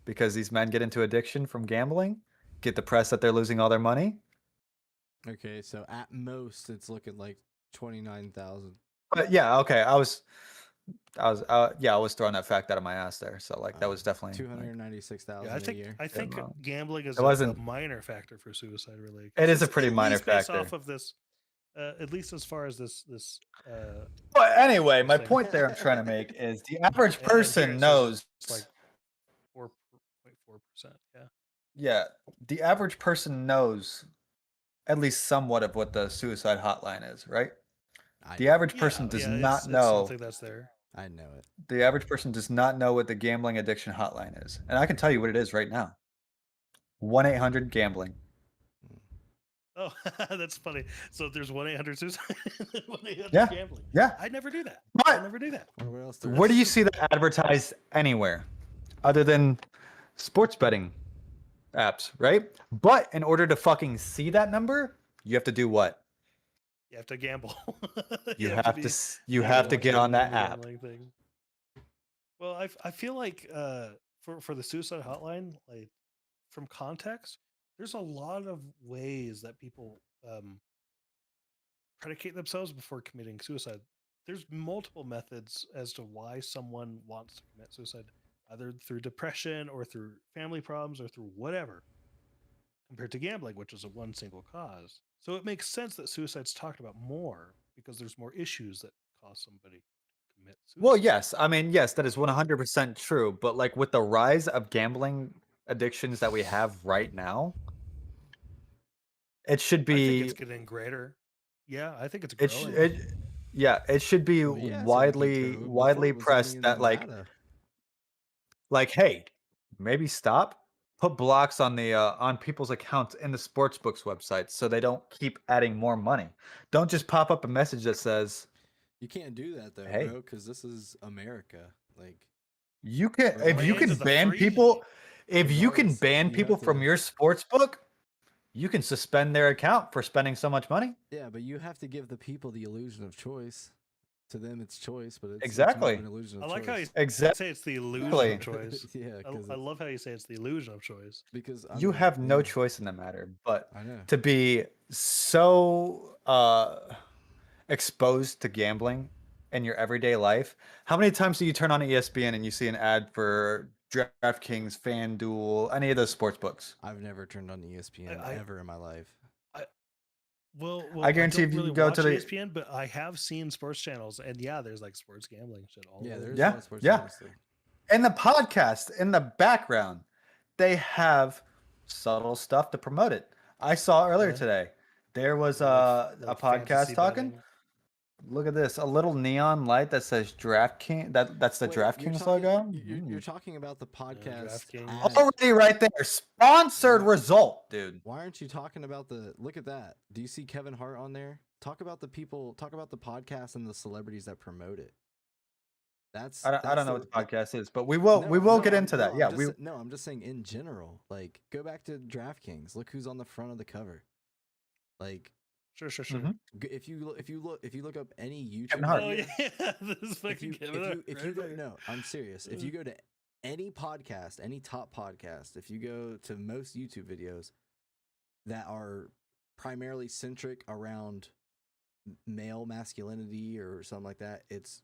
Because these men get into addiction from gambling, get depressed that they're losing all their money.
Okay, so at most it's looking like 29,000.
But yeah, okay, I was throwing that fact out of my ass there. So like that was definitely like,
296,000
Yeah,
a year.
I think
wrong.
gambling is
It
a
wasn't-
minor factor for suicide related.
It is a pretty
at
minor
least based
factor.
off of this, at least as far as this.
But anyway, my
Same.
point there I'm trying to make is the average
and here it
person
says
knows.
it's like 4.4%. Yeah.
Yeah, the average person knows at least somewhat of what the suicide hotline is, right? The average person does not
it's
know.
something that's there.
I know it.
The average person does not know what the gambling addiction hotline is, and I can tell you what it is right now. 1-800-GAMBLING.
Oh, that's funny. So there's 1-800-suicide, 1-800
Yeah,
gambling.
yeah.
I never do that.
But
I never do that.
Or what else?
where do you see that advertised anywhere other than sports betting apps, right? But in order to fucking see that number, you have to do what?
You have to gamble.
You
be-
have to get on that app.
gambling thing. Well, I feel like for the suicide hotline, like from context, there's a lot of ways that people predicate themselves before committing suicide. There's multiple methods as to why someone wants to commit suicide, either through depression or through family problems or through whatever, compared to gambling, which is a one single cause. So it makes sense that suicide's talked about more because there's more issues that cause somebody to commit suicide.
Well, yes. I mean, yes, that is 100% true. But like with the rise of gambling addictions that we have right now, it should
I think
be
it's getting greater. Yeah, I think it's
it,
growing.
it should be
Well, yeah, it's
widely
before
widely
it was
pressed
only in
that
Nevada.
like hey, maybe stop. Put blocks on the on people's accounts in the sportsbooks websites so they don't keep adding more money. Don't just pop up a message that says
You can't do that though,
Hey.
bro, because this is America. Like,
you can
We're
if you
land
can
of the
ban
free.
people if you can
Regardless,
ban
you
people
have
from
to-
your sports book, you can suspend their account for spending so much money.
yeah, but you have to give the people the illusion of choice. To them, it's choice, but it's
Exactly.
It's more of an illusion of
I like how
choice.
you
Exactly.
say it's the illusion
Exactly.
of choice.
Yeah, because
I love how you say it's the illusion of choice.
because I
You
mean,
have no
yeah,
choice in the matter, but
I know.
to be so exposed to gambling in your everyday life. How many times do you turn on ESPN and you see an ad for DraftKings, FanDuel, any of those sports books?
I've never turned on ESPN
I-
ever in my life.
Well,
I guarantee
don't
if you
really
go
watch
to the-
ESPN, but I have seen sports channels, and yeah, there's like sports gambling shit all
Yeah,
over.
there's
Yeah,
a lot of sports
yeah.
channels there.
In the podcast, in the background, they have subtle stuff to promote it. I saw earlier
Yeah.
today. There was
Like
a
fantasy
podcast talking.
betting.
Look at this. A little neon light that says DraftKings. That's the
Wait, you're
DraftKings
talking,
logo.
you're talking about the podcast.
DraftKings.
ad.
Already right there. Sponsored
What?
result, dude.
Why aren't you talking about the? Look at that. Do you see Kevin Hart on there? Talk about the people. Talk about the podcast and the celebrities that promote it. That's.
I don't know
the-
what the podcast is, but we will get into that. Yeah,
I'm just saying in general. Like, go back to DraftKings. Look who's on the front of the cover. Like,
Sure.
Mhm.
if you look up any YouTube
Kevin Hart.
Oh
video,
yeah, this is fucking Kevin Hart
if
right
you go,
there.
no, I'm serious. If you go to any podcast, any top podcast, if you go to most YouTube videos that are primarily centric around male masculinity or something like that, it's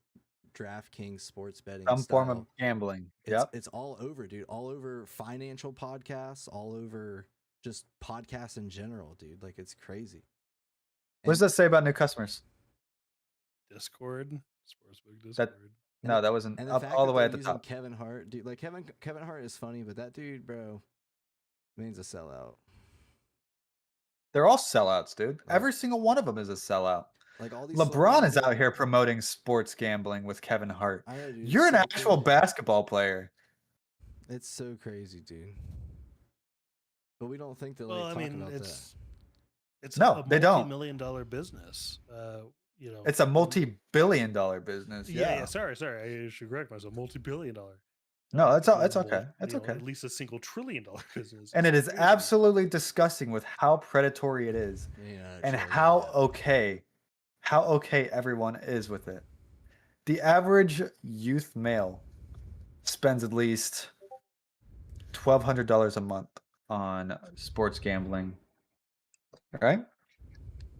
DraftKings sports betting.
Some form
style.
of gambling.
It's all over, dude. All over financial podcasts, all over just podcasts in general, dude. Like, it's crazy.
What does that say about new customers?
Discord, Sportsbook Discord.
That- No, that wasn't
And the
up
fact
all
that
the way
they're
at the
using
top.
Kevin Hart, dude, like Kevin Hart is funny, but that dude, bro, means a sellout.
They're all sellouts, dude.
Right.
Every single one of them is a sellout.
Like all these
LeBron
celebrities
is out
that-
here promoting sports gambling with Kevin Hart.
I know, dude.
You're an
it's so
actual
crazy.
basketball player.
It's so crazy, dude. But we don't think that like
Well, I
talk
mean,
about
it's
No,
a
they don't.
multi-million-dollar business. You know,
It's a multi-billion-dollar business.
yeah. Sorry, I should correct myself. Multi-billion-dollar.
No, it's
Well,
okay. It's
you know,
okay.
At least a single trillion-dollar business.
And it is
crazy.
absolutely disgusting with how predatory it is,
that. Yeah,
and
sure,
how
yeah.
okay everyone is with it. The average youth male spends at least $1,200 a month on sports gambling. Right?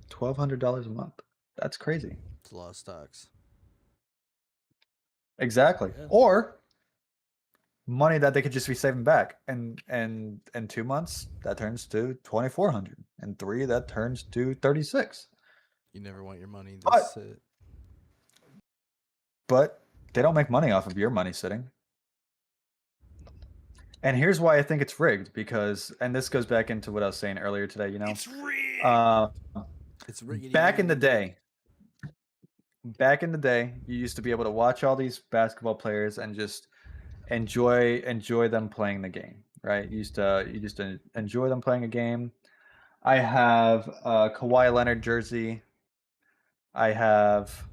$1,200 a month. That's crazy.
It's a lot of stocks.
Exactly.
Yeah.
Or money that they could just be saving back. And in 2 months, that turns to 2,400. In 3, that turns to 36.
You never want your money to
But-
sit.
But they don't make money off of your money sitting. And here's why I think it's rigged, because, and this goes back into what I was saying earlier today, you know,
It's rigged.
It's riggedy
back in the
riggedy.
day, you used to be able to watch all these basketball players and just enjoy them playing the game, right? You used to enjoy them playing a game. I have a Kawhi Leonard jersey. I have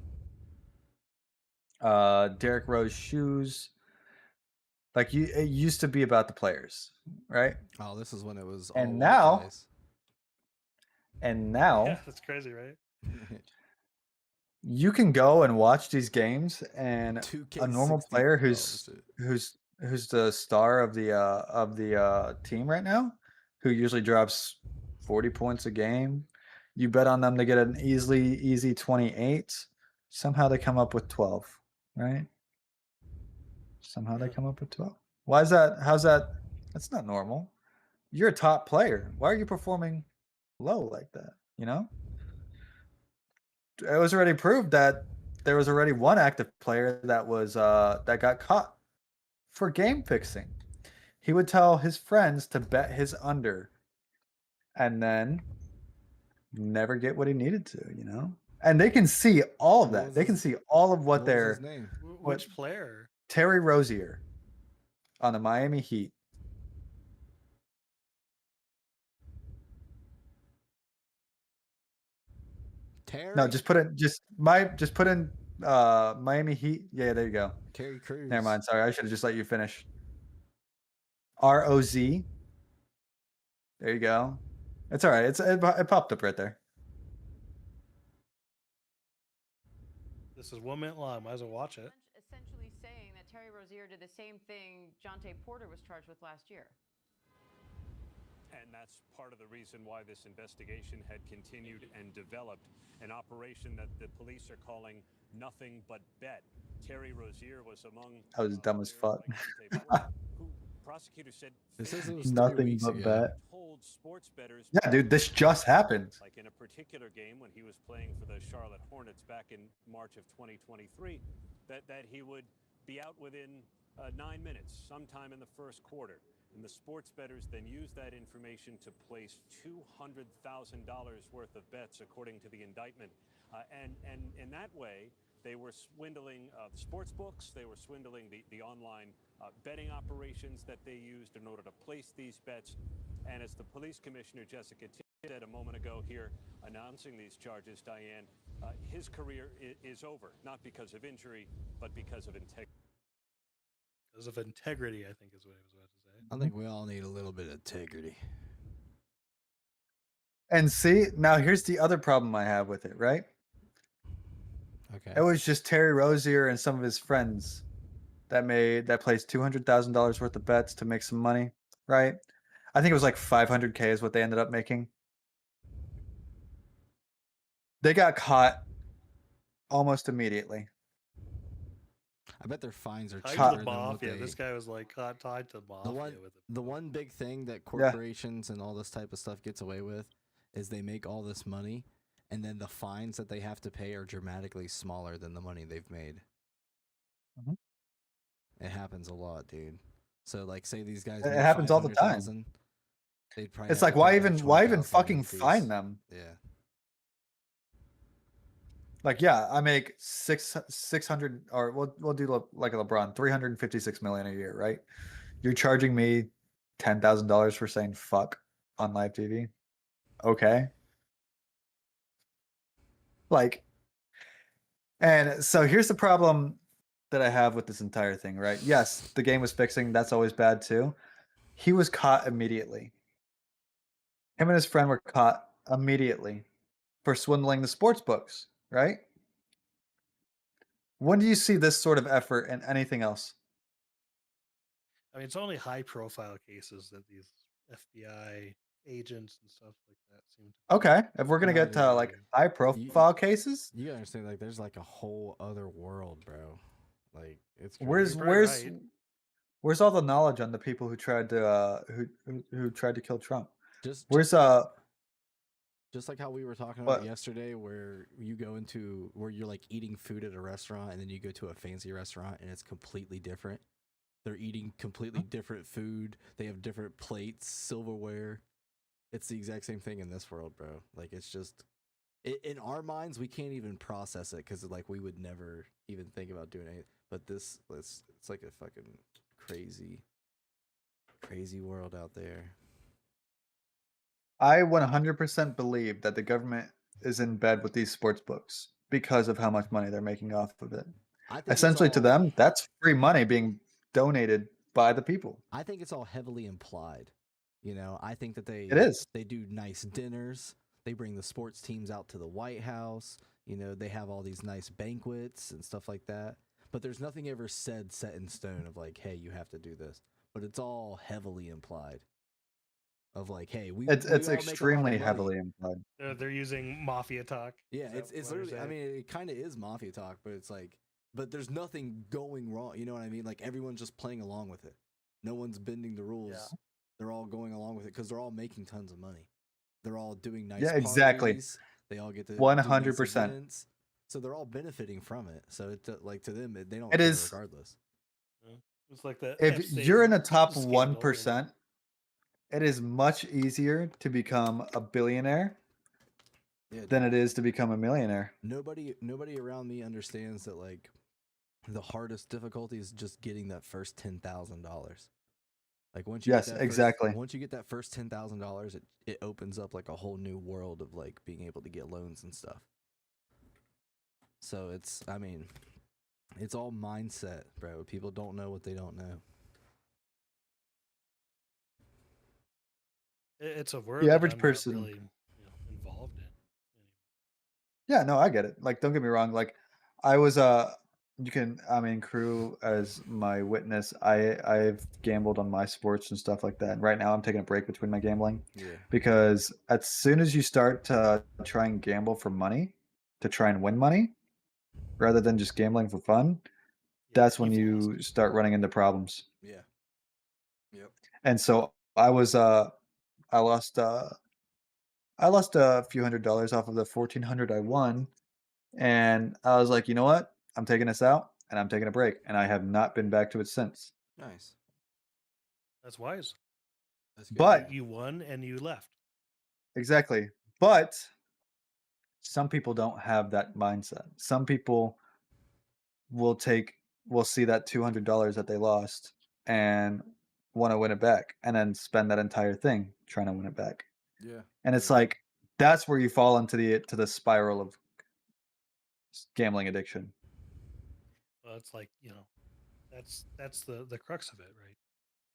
Derrick Rose shoes. Like, it used to be about the players, right?
Oh, this is when it was.
And
all white
now-
guys.
And now
Yeah, that's crazy, right?
you can go and watch these games, and a normal
2K60
player
oh,
who's
shit.
the star of the team right now, who usually drops 40 points a game, you bet on them to get an easy 28. Somehow they come up with 12, right? Somehow they
Yeah.
come up with 12. Why is that? How's that? That's not normal. You're a top player. Why are you performing low like that? You know? It was already proved that there was already one active player that was that got caught for game fixing. He would tell his friends to bet his under, and then never get what he needed to, you know? And they can see all of
What
that.
was
They can
his-
see all of
What
what
was
they're
his name?
Which player?
Terry Rozier on the Miami Heat.
Terry.
No, just put in Miami Heat. Yeah, there you go.
Terry Crews.
Never mind. Sorry, I should have just let you finish. ROZ. There you go. It's all right. It popped up right there.
This is 1 minute long. Might as well watch it.
Essentially saying that Terry Rozier did the same thing Jonte Porter was charged with last year.
And that's part of the reason why this investigation had continued and developed. An operation that the police are calling Nothing But Bet. Terry Rozier was among.
I was dumb as
players
fuck.
like Jonte Porter, who prosecutors said
This is it was 3
Nothing
weeks
but
ago.
bet.
told sports bettors.
Yeah, dude, this just happened.
Like in a particular game when he was playing for the Charlotte Hornets back in March of 2023, that he would be out within 9 minutes, sometime in the first quarter. And the sports bettors then used that information to place $200,000 worth of bets, according to the indictment, And in that way, they were swindling the sports books. They were swindling the online betting operations that they used in order to place these bets. And as the police commissioner, Jessica T, said a moment ago here, announcing these charges, Diane, his career is over, not because of injury, but because of integrity.
Because of integrity, I think is what I was about to say.
I think we all need a little bit of integrity.
And see, now here's the other problem I have with it, right?
Okay.
It was just Terry Rozier and some of his friends that placed $200,000 worth of bets to make some money, right? I think it was like 500K is what they ended up making. They got caught almost immediately.
I bet their fines are
Tied
cheaper
to the
than what
mafia.
they.
This guy was like caught tied to the mafia with it.
The one big thing that corporations and all this type of stuff gets away with is they make all this money, and then the fines that they have to pay are dramatically smaller than the money they've made.
Mhm.
It happens a lot, dude. So like, say these guys.
It
made
happens all the time.
500,000, they'd probably
It's
have
like,
to
why
pay
even
20,000
fucking
in fees.
fine them?
Yeah.
Like, yeah, I make 600, or we'll do like a LeBron, 356 million a year, right? You're charging me $10,000 for saying fuck on live TV. Okay. Like, and so here's the problem that I have with this entire thing, right? Yes, the game was fixing. That's always bad too. He was caught immediately. Him and his friend were caught immediately for swindling the sports books, right? When do you see this sort of effort in anything else?
I mean, it's only high profile cases that these FBI agents and stuff like that seem to.
Okay, if we're gonna
No,
get to like high profile cases,
You gotta understand, like, there's like a whole other world, bro. Like, it's crazy.
where's all the knowledge on the people who tried to who tried to kill Trump?
Just like how we were talking about yesterday, where you go into where you're like eating food at a restaurant and then you go to a fancy restaurant and it's completely different. They're eating completely different food. They have different plates, silverware. It's the exact same thing in this world, bro. Like, it's just in our minds, we can't even process it because like we would never even think about doing it. But it's like a fucking crazy world out there.
I 100% believe that the government is in bed with these sports books because of how much money they're making off of it. Essentially, to them, that's free money being donated by the people.
I think it's all heavily implied. You know, I think that
It is.
They do nice dinners. They bring the sports teams out to the White House. You know, they have all these nice banquets and stuff like that. But there's nothing ever set in stone of like, hey, you have to do this. But it's all heavily implied. Of like, hey,
it's extremely heavily implied.
They're using mafia talk.
Yeah, it's literally. I mean, it kind of is mafia talk, but it's like, but there's nothing going wrong. You know what I mean? Like, everyone's just playing along with it. No one's bending the rules. Yeah. They're all going along with it because they're all making tons of money. They're all doing nice.
Yeah, exactly.
Parties. They all get to
100%.
So they're all benefiting from it. So it's like, to them, they don't.
It is
regardless.
It's like that.
If you're in the top 1%. It is much easier to become a billionaire than it is to become a millionaire.
Nobody around me understands that, like, the hardest difficulty is just getting that first $10,000. Like, once you once you get that first $10,000, it opens up like a whole new world of like being able to get loans and stuff. So it's all mindset, bro. People don't know what they don't know.
It's a word
the average
I'm
person
not really involved in.
Yeah, no, I get it. Like, don't get me wrong. Like, I was Crew as my witness. I've gambled on my sports and stuff like that. And right now I'm taking a break between my gambling.
Yeah.
Because as soon as you start to try and gamble for money, to try and win money, rather than just gambling for fun, that's when you start running into problems.
Yeah. Yep.
And so I lost a few $100s off of the 1,400 I won, and I was like, you know what? I'm taking this out, and I'm taking a break, and I have not been back to it since.
Nice.
That's wise.
That's good.
But
you won and you left.
Exactly. But some people don't have that mindset. Some people will see that $200 that they lost and want to win it back, and then spend that entire thing trying to win it back.
Yeah.
And it's like that's where you fall into the spiral of gambling addiction.
Well, it's like, that's the crux of it, right?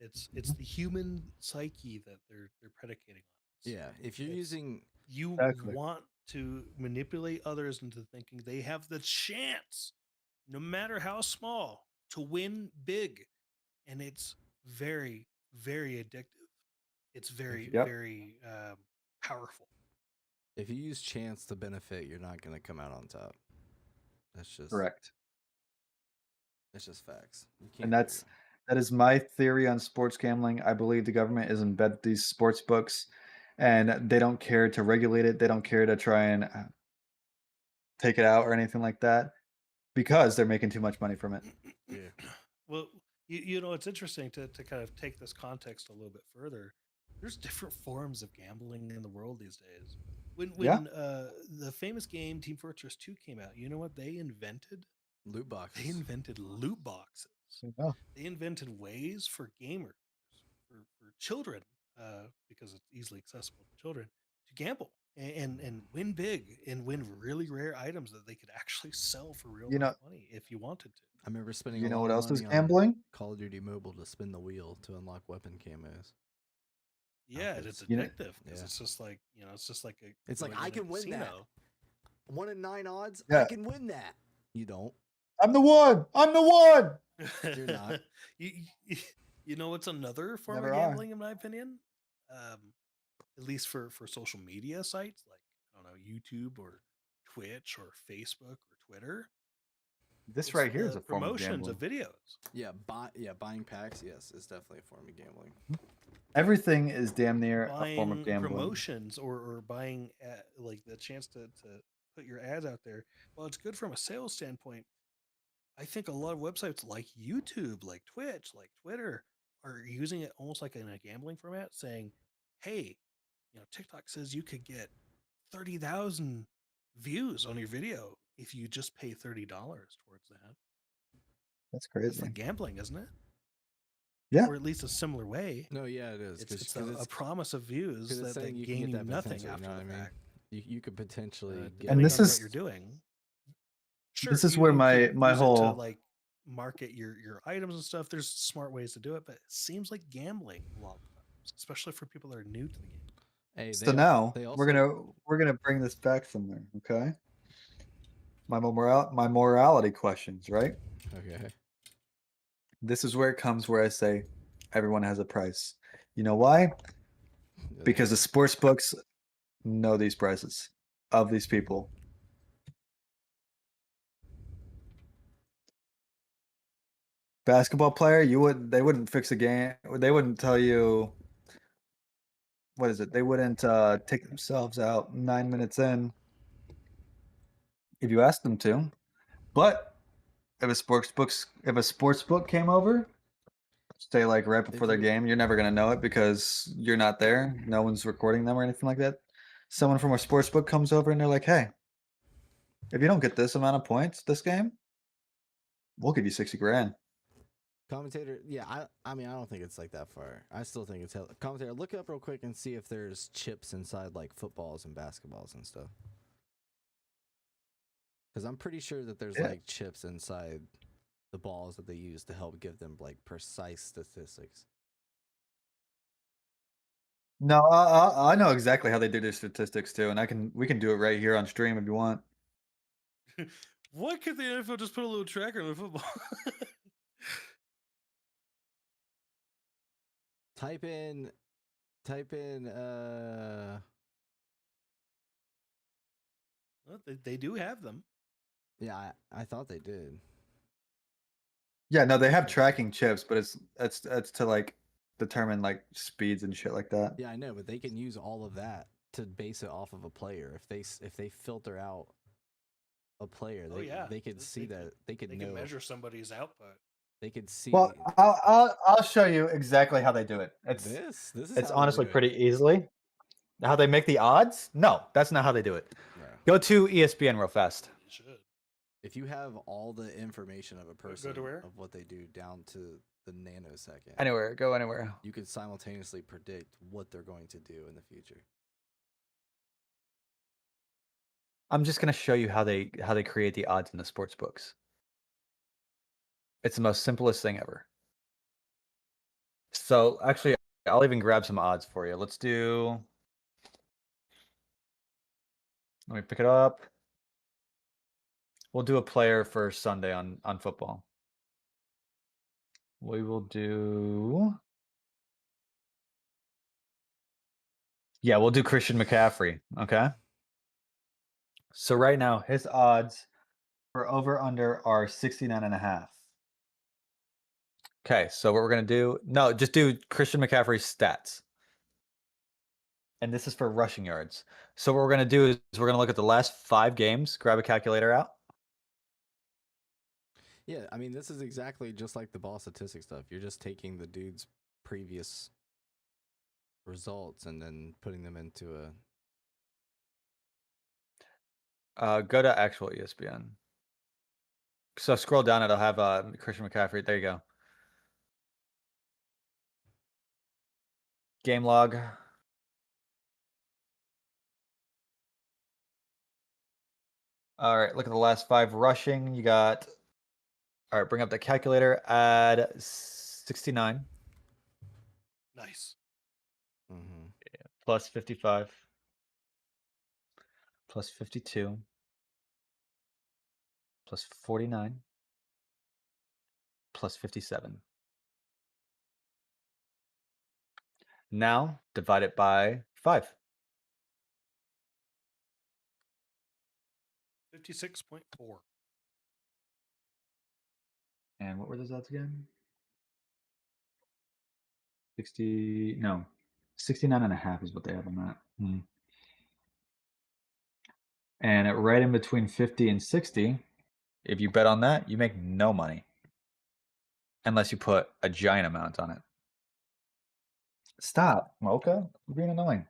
It's the human psyche that they're predicating on.
Yeah. If you're using
You
Exactly.
want to manipulate others into thinking they have the chance, no matter how small, to win big. And it's very, very addictive. It's very,
Yep.
very powerful.
if you use chance to benefit, you're not gonna come out on top. That's just
Correct.
That's just facts. You can't
And
do
that is my theory on sports gambling. I believe the government is in bed with these sports books, and they don't care to regulate it. They don't care to try and take it out or anything like that, because they're making too much money from it.
Yeah.
Well, it's interesting to kind of take this context a little bit further. There's different forms of gambling in the world these days. When
Yeah.
The famous game Team Fortress 2 came out, you know what they invented?
Loot boxes.
They invented loot boxes.
Yeah.
They invented ways for gamers, for children, because it's easily accessible to children, to gamble and win big and win really rare items that they could actually sell for real life money if you wanted to.
I remember spending
You
a
know
lot
what
of
else is
money on
gambling?
Call of Duty Mobile to spin the wheel to unlock weapon camos.
Yeah, and it's
You know-
addictive because
Yeah.
it's just like it's just like a
It's like,
going
I
in a
can win that.
casino.
1 in 9 odds.
Yeah.
I can win that. You don't.
I'm the one. I'm the one.
You're not.
You know what's another form
Never
of
are.
gambling, in my opinion? At least for social media sites like, I don't know, YouTube or Twitch or Facebook or Twitter.
This
It's
right here is
the
a form of
promotions
gambling.
of videos.
Yeah, buying packs. Yes, it's definitely a form of gambling.
Everything is damn near a form of
Buying
gambling.
promotions or buying like the chance to put your ads out there. Well, it's good from a sales standpoint. I think a lot of websites like YouTube, like Twitch, like Twitter are using it almost like in a gambling format, saying, hey, TikTok says you could get 30,000 views on your video if you just pay $30 towards that.
That's
It's
crazy.
like gambling, isn't it?
Yeah.
Or at least a similar way.
No, yeah, it is.
It's a promise of views
'cause it's
that
saying you
gain
can
you
get that
nothing
potential,
after
you know
the
what I mean?
fact.
You could potentially get
Depending
this
on
is-
what you're doing. Sure,
This is
you-
where
you
my
could
my
use it to,
whole
like market your items and stuff. There's smart ways to do it, but it seems like gambling a lot of times, especially for people that are new to the game.
Hey,
so now
they
we're gonna bring this back somewhere. Okay. My morality questions, right?
Okay.
This is where it comes where I say everyone has a price. You know why? Because the sports books know these prices of these people. Basketball player, they wouldn't fix a game. They wouldn't tell you what is it? They wouldn't take themselves out 9 minutes in if you asked them to. But if a sports book came over, say like right before their game, you're never gonna know it because you're not there. No one's recording them or anything like that. Someone from a sports book comes over and they're like, "Hey, if you don't get this amount of points this game, we'll give you 60 grand."
Commentator, yeah, I mean, I don't think it's like that far. I still think it's commentator. Look it up real quick and see if there's chips inside like footballs and basketballs and stuff. Because I'm pretty sure that there's like chips inside the balls that they use to help give them like precise statistics.
No, I know exactly how they do their statistics too, and we can do it right here on stream if you want.
Why could the NFL just put a little tracker on the football?
Type in
Well, they do have them.
yeah, I thought they did.
Yeah, no, they have tracking chips, but it's to like determine like speeds and shit like that.
Yeah, I know, but they can use all of that to base it off of a player. If they filter out a player, they could see that they could
They
know.
can measure somebody's output.
They could see.
Well, I'll show you exactly how they do it.
this is
It's
how they
honestly
do it.
pretty easily. How they make the odds? No, that's not how they do it.
Yeah.
Go to ESPN real fast.
You should.
If you have all the information of a person
to where?
of what they do down to the nanosecond,
Anywhere, go anywhere.
you could simultaneously predict what they're going to do in the future.
I'm just gonna show you how they create the odds in the sports books. It's the most simplest thing ever. So actually, I'll even grab some odds for you. Let's do. Let me pick it up. We'll do a player for Sunday on football. We will do. Yeah, we'll do Christian McCaffrey. Okay. So right now, his odds for over under are 69.5. Okay, so what we're gonna do? No, just do Christian McCaffrey's stats. And this is for rushing yards. So what we're gonna do is we're gonna look at the last 5 games. Grab a calculator out.
Yeah, I mean, this is exactly just like the ball statistic stuff. You're just taking the dude's previous results and then putting them into a.
Go to actual ESPN. So scroll down, it'll have Christian McCaffrey. There you go. Game log. All right, look at the last 5 rushing. You got. All right, bring up the calculator. Add 69
Nice.
Mm-hmm.
plus 55 plus 52 plus 49 plus 57. Now divide it by 5.
56.4.
And what were those odds again? 60, no, 69.5 is what they have on that. And right in between 50 and 60, if you bet on that, you make no money. Unless you put a giant amount on it. Stop, Mocha. You're being annoying.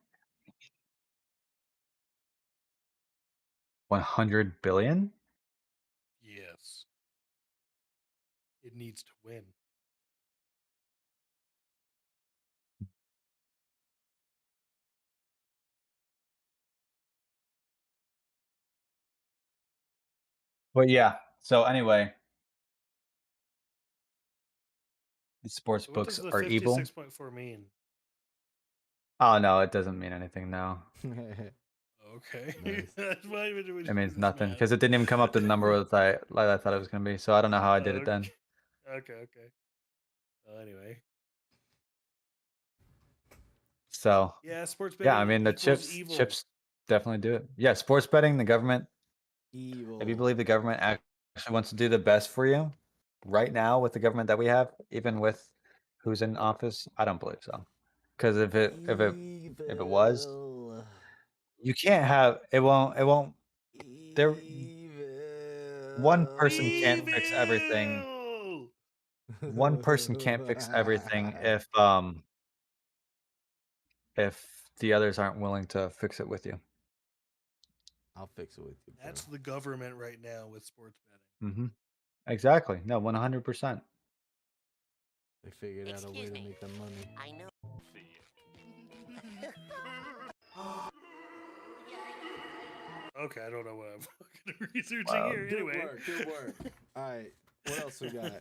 100 billion?
Yes. It needs to win.
But yeah, so anyway. The sports
So what
books
does the
are evil.
56.4 mean?
Oh, no, it doesn't mean anything now.
Okay.
Nice.
That's why we
It
do
means
this
nothing
math.
because it didn't even come up to the number that I thought it was going to be. So I don't know how I did it then.
Okay. Well, anyway.
So
Yeah, sports betting.
yeah, I mean the
equals evil.
chips definitely do it. Yeah, sports betting, the government.
Evil.
If you believe the government actually wants to do the best for you, right now with the government that we have, even with who's in office, I don't believe so. Because if it was,
Evil.
you can't have it. Won't. There. One person can't fix everything.
Evil!
One person can't fix everything if the others aren't willing to fix it with you.
I'll fix it with you, bro.
That's the government right now with sports betting.
Mm-hmm. Exactly. No, 100%.
They figured out a way to make them money.
I know.
Okay, I don't know what I'm fucking researching
Wow.
here.
Good
Anyway.
work. Good work. All right. What else we got?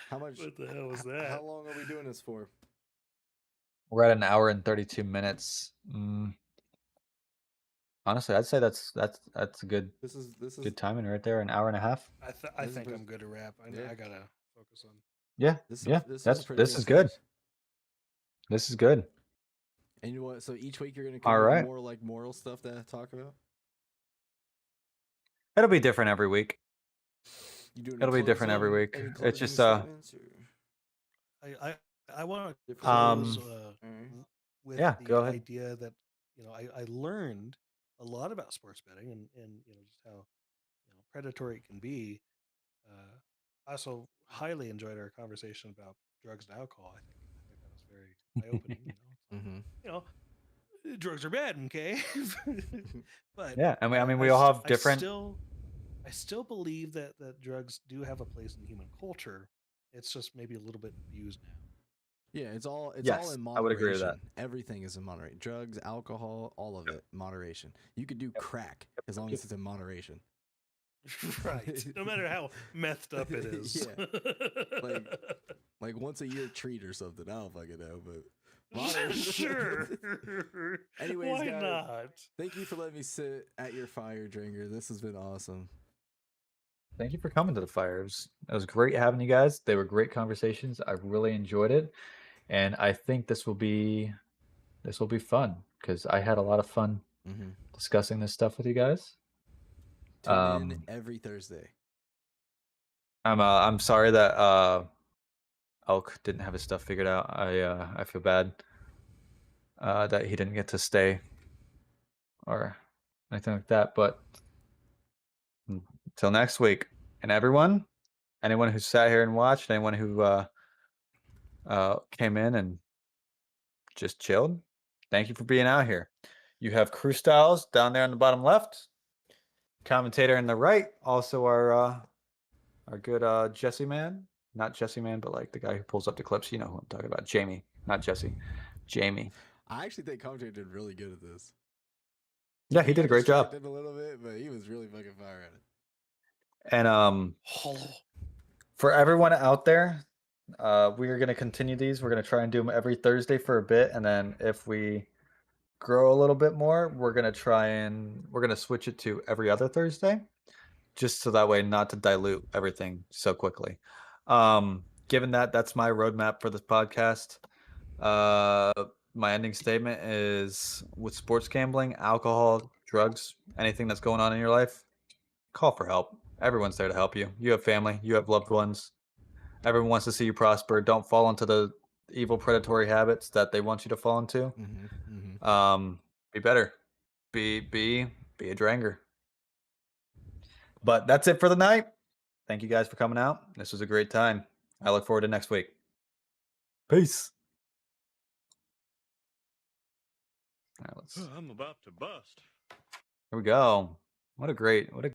How much?
What the hell was that?
How long are we doing this for?
We're at an hour and 32 minutes. Honestly, I'd say that's a good
This is
good timing right there. An hour and a half.
I
This is
think
pretty-
I'm good to wrap.
Yeah.
I gotta focus on.
Yeah.
This is
Yeah.
this
That's
is a pretty
this is good.
series.
This is good.
And you know what? So each week you're gonna
All
come with
right.
more like moral stuff to talk about.
It'll be different every week.
You doing?
It'll be different every week. It's just
I want to
Um,
close with
yeah,
the
go ahead.
idea that I learned a lot about sports betting and just how predatory it can be. I also highly enjoyed our conversation about drugs and alcohol. I think that was very eye opening.
Mm-hmm.
You know, drugs are bad, okay? But
Yeah, I mean, we all have different.
I still believe that drugs do have a place in human culture. It's just maybe a little bit abused now.
Yeah, it's all
Yes,
in moderation.
I would agree with that.
Everything is in moderation. Drugs, alcohol, all of it, moderation. You could do crack as long as it's in moderation.
Right. No matter how methed up it is.
Yeah. Like once a year treat or something. I don't fucking know, but moderation.
Sure.
Anyways,
why
guys,
not?
thank you for letting me sit at your fire, Dringer. This has been awesome.
Thank you for coming to the fires. It was great having you guys. They were great conversations. I really enjoyed it, and I think this will be fun because I had a lot of fun discussing this stuff with you guys.
Tune in every Thursday.
I'm sorry that Elk didn't have his stuff figured out. I feel bad that he didn't get to stay or anything like that. But until next week, and anyone who sat here and watched, anyone who came in and just chilled, thank you for being out here. You have Crew Styles down there on the bottom left, commentator in the right, also our good Jesse man. Not Jesse man, but like the guy who pulls up the clips. You know who I'm talking about. Jamie, not Jesse. Jamie.
I actually think commentator did really good at this.
Yeah, he did a great job.
A little bit, but he was really fucking fire at it.
And for everyone out there, we are going to continue these. We're going to try and do them every Thursday for a bit, and then if we grow a little bit more, we're going to switch it to every other Thursday, just so that way not to dilute everything so quickly. Given that that's my roadmap for this podcast, my ending statement is with sports gambling, alcohol, drugs, anything that's going on in your life, call for help. Everyone's there to help you. You have family, you have loved ones. Everyone wants to see you prosper. Don't fall into the evil predatory habits that they want you to fall into. Be better. Be a Dranger. But that's it for the night. Thank you guys for coming out. This was a great time. I look forward to next week. Peace. All right,
I'm about to bust.
Here we go. What a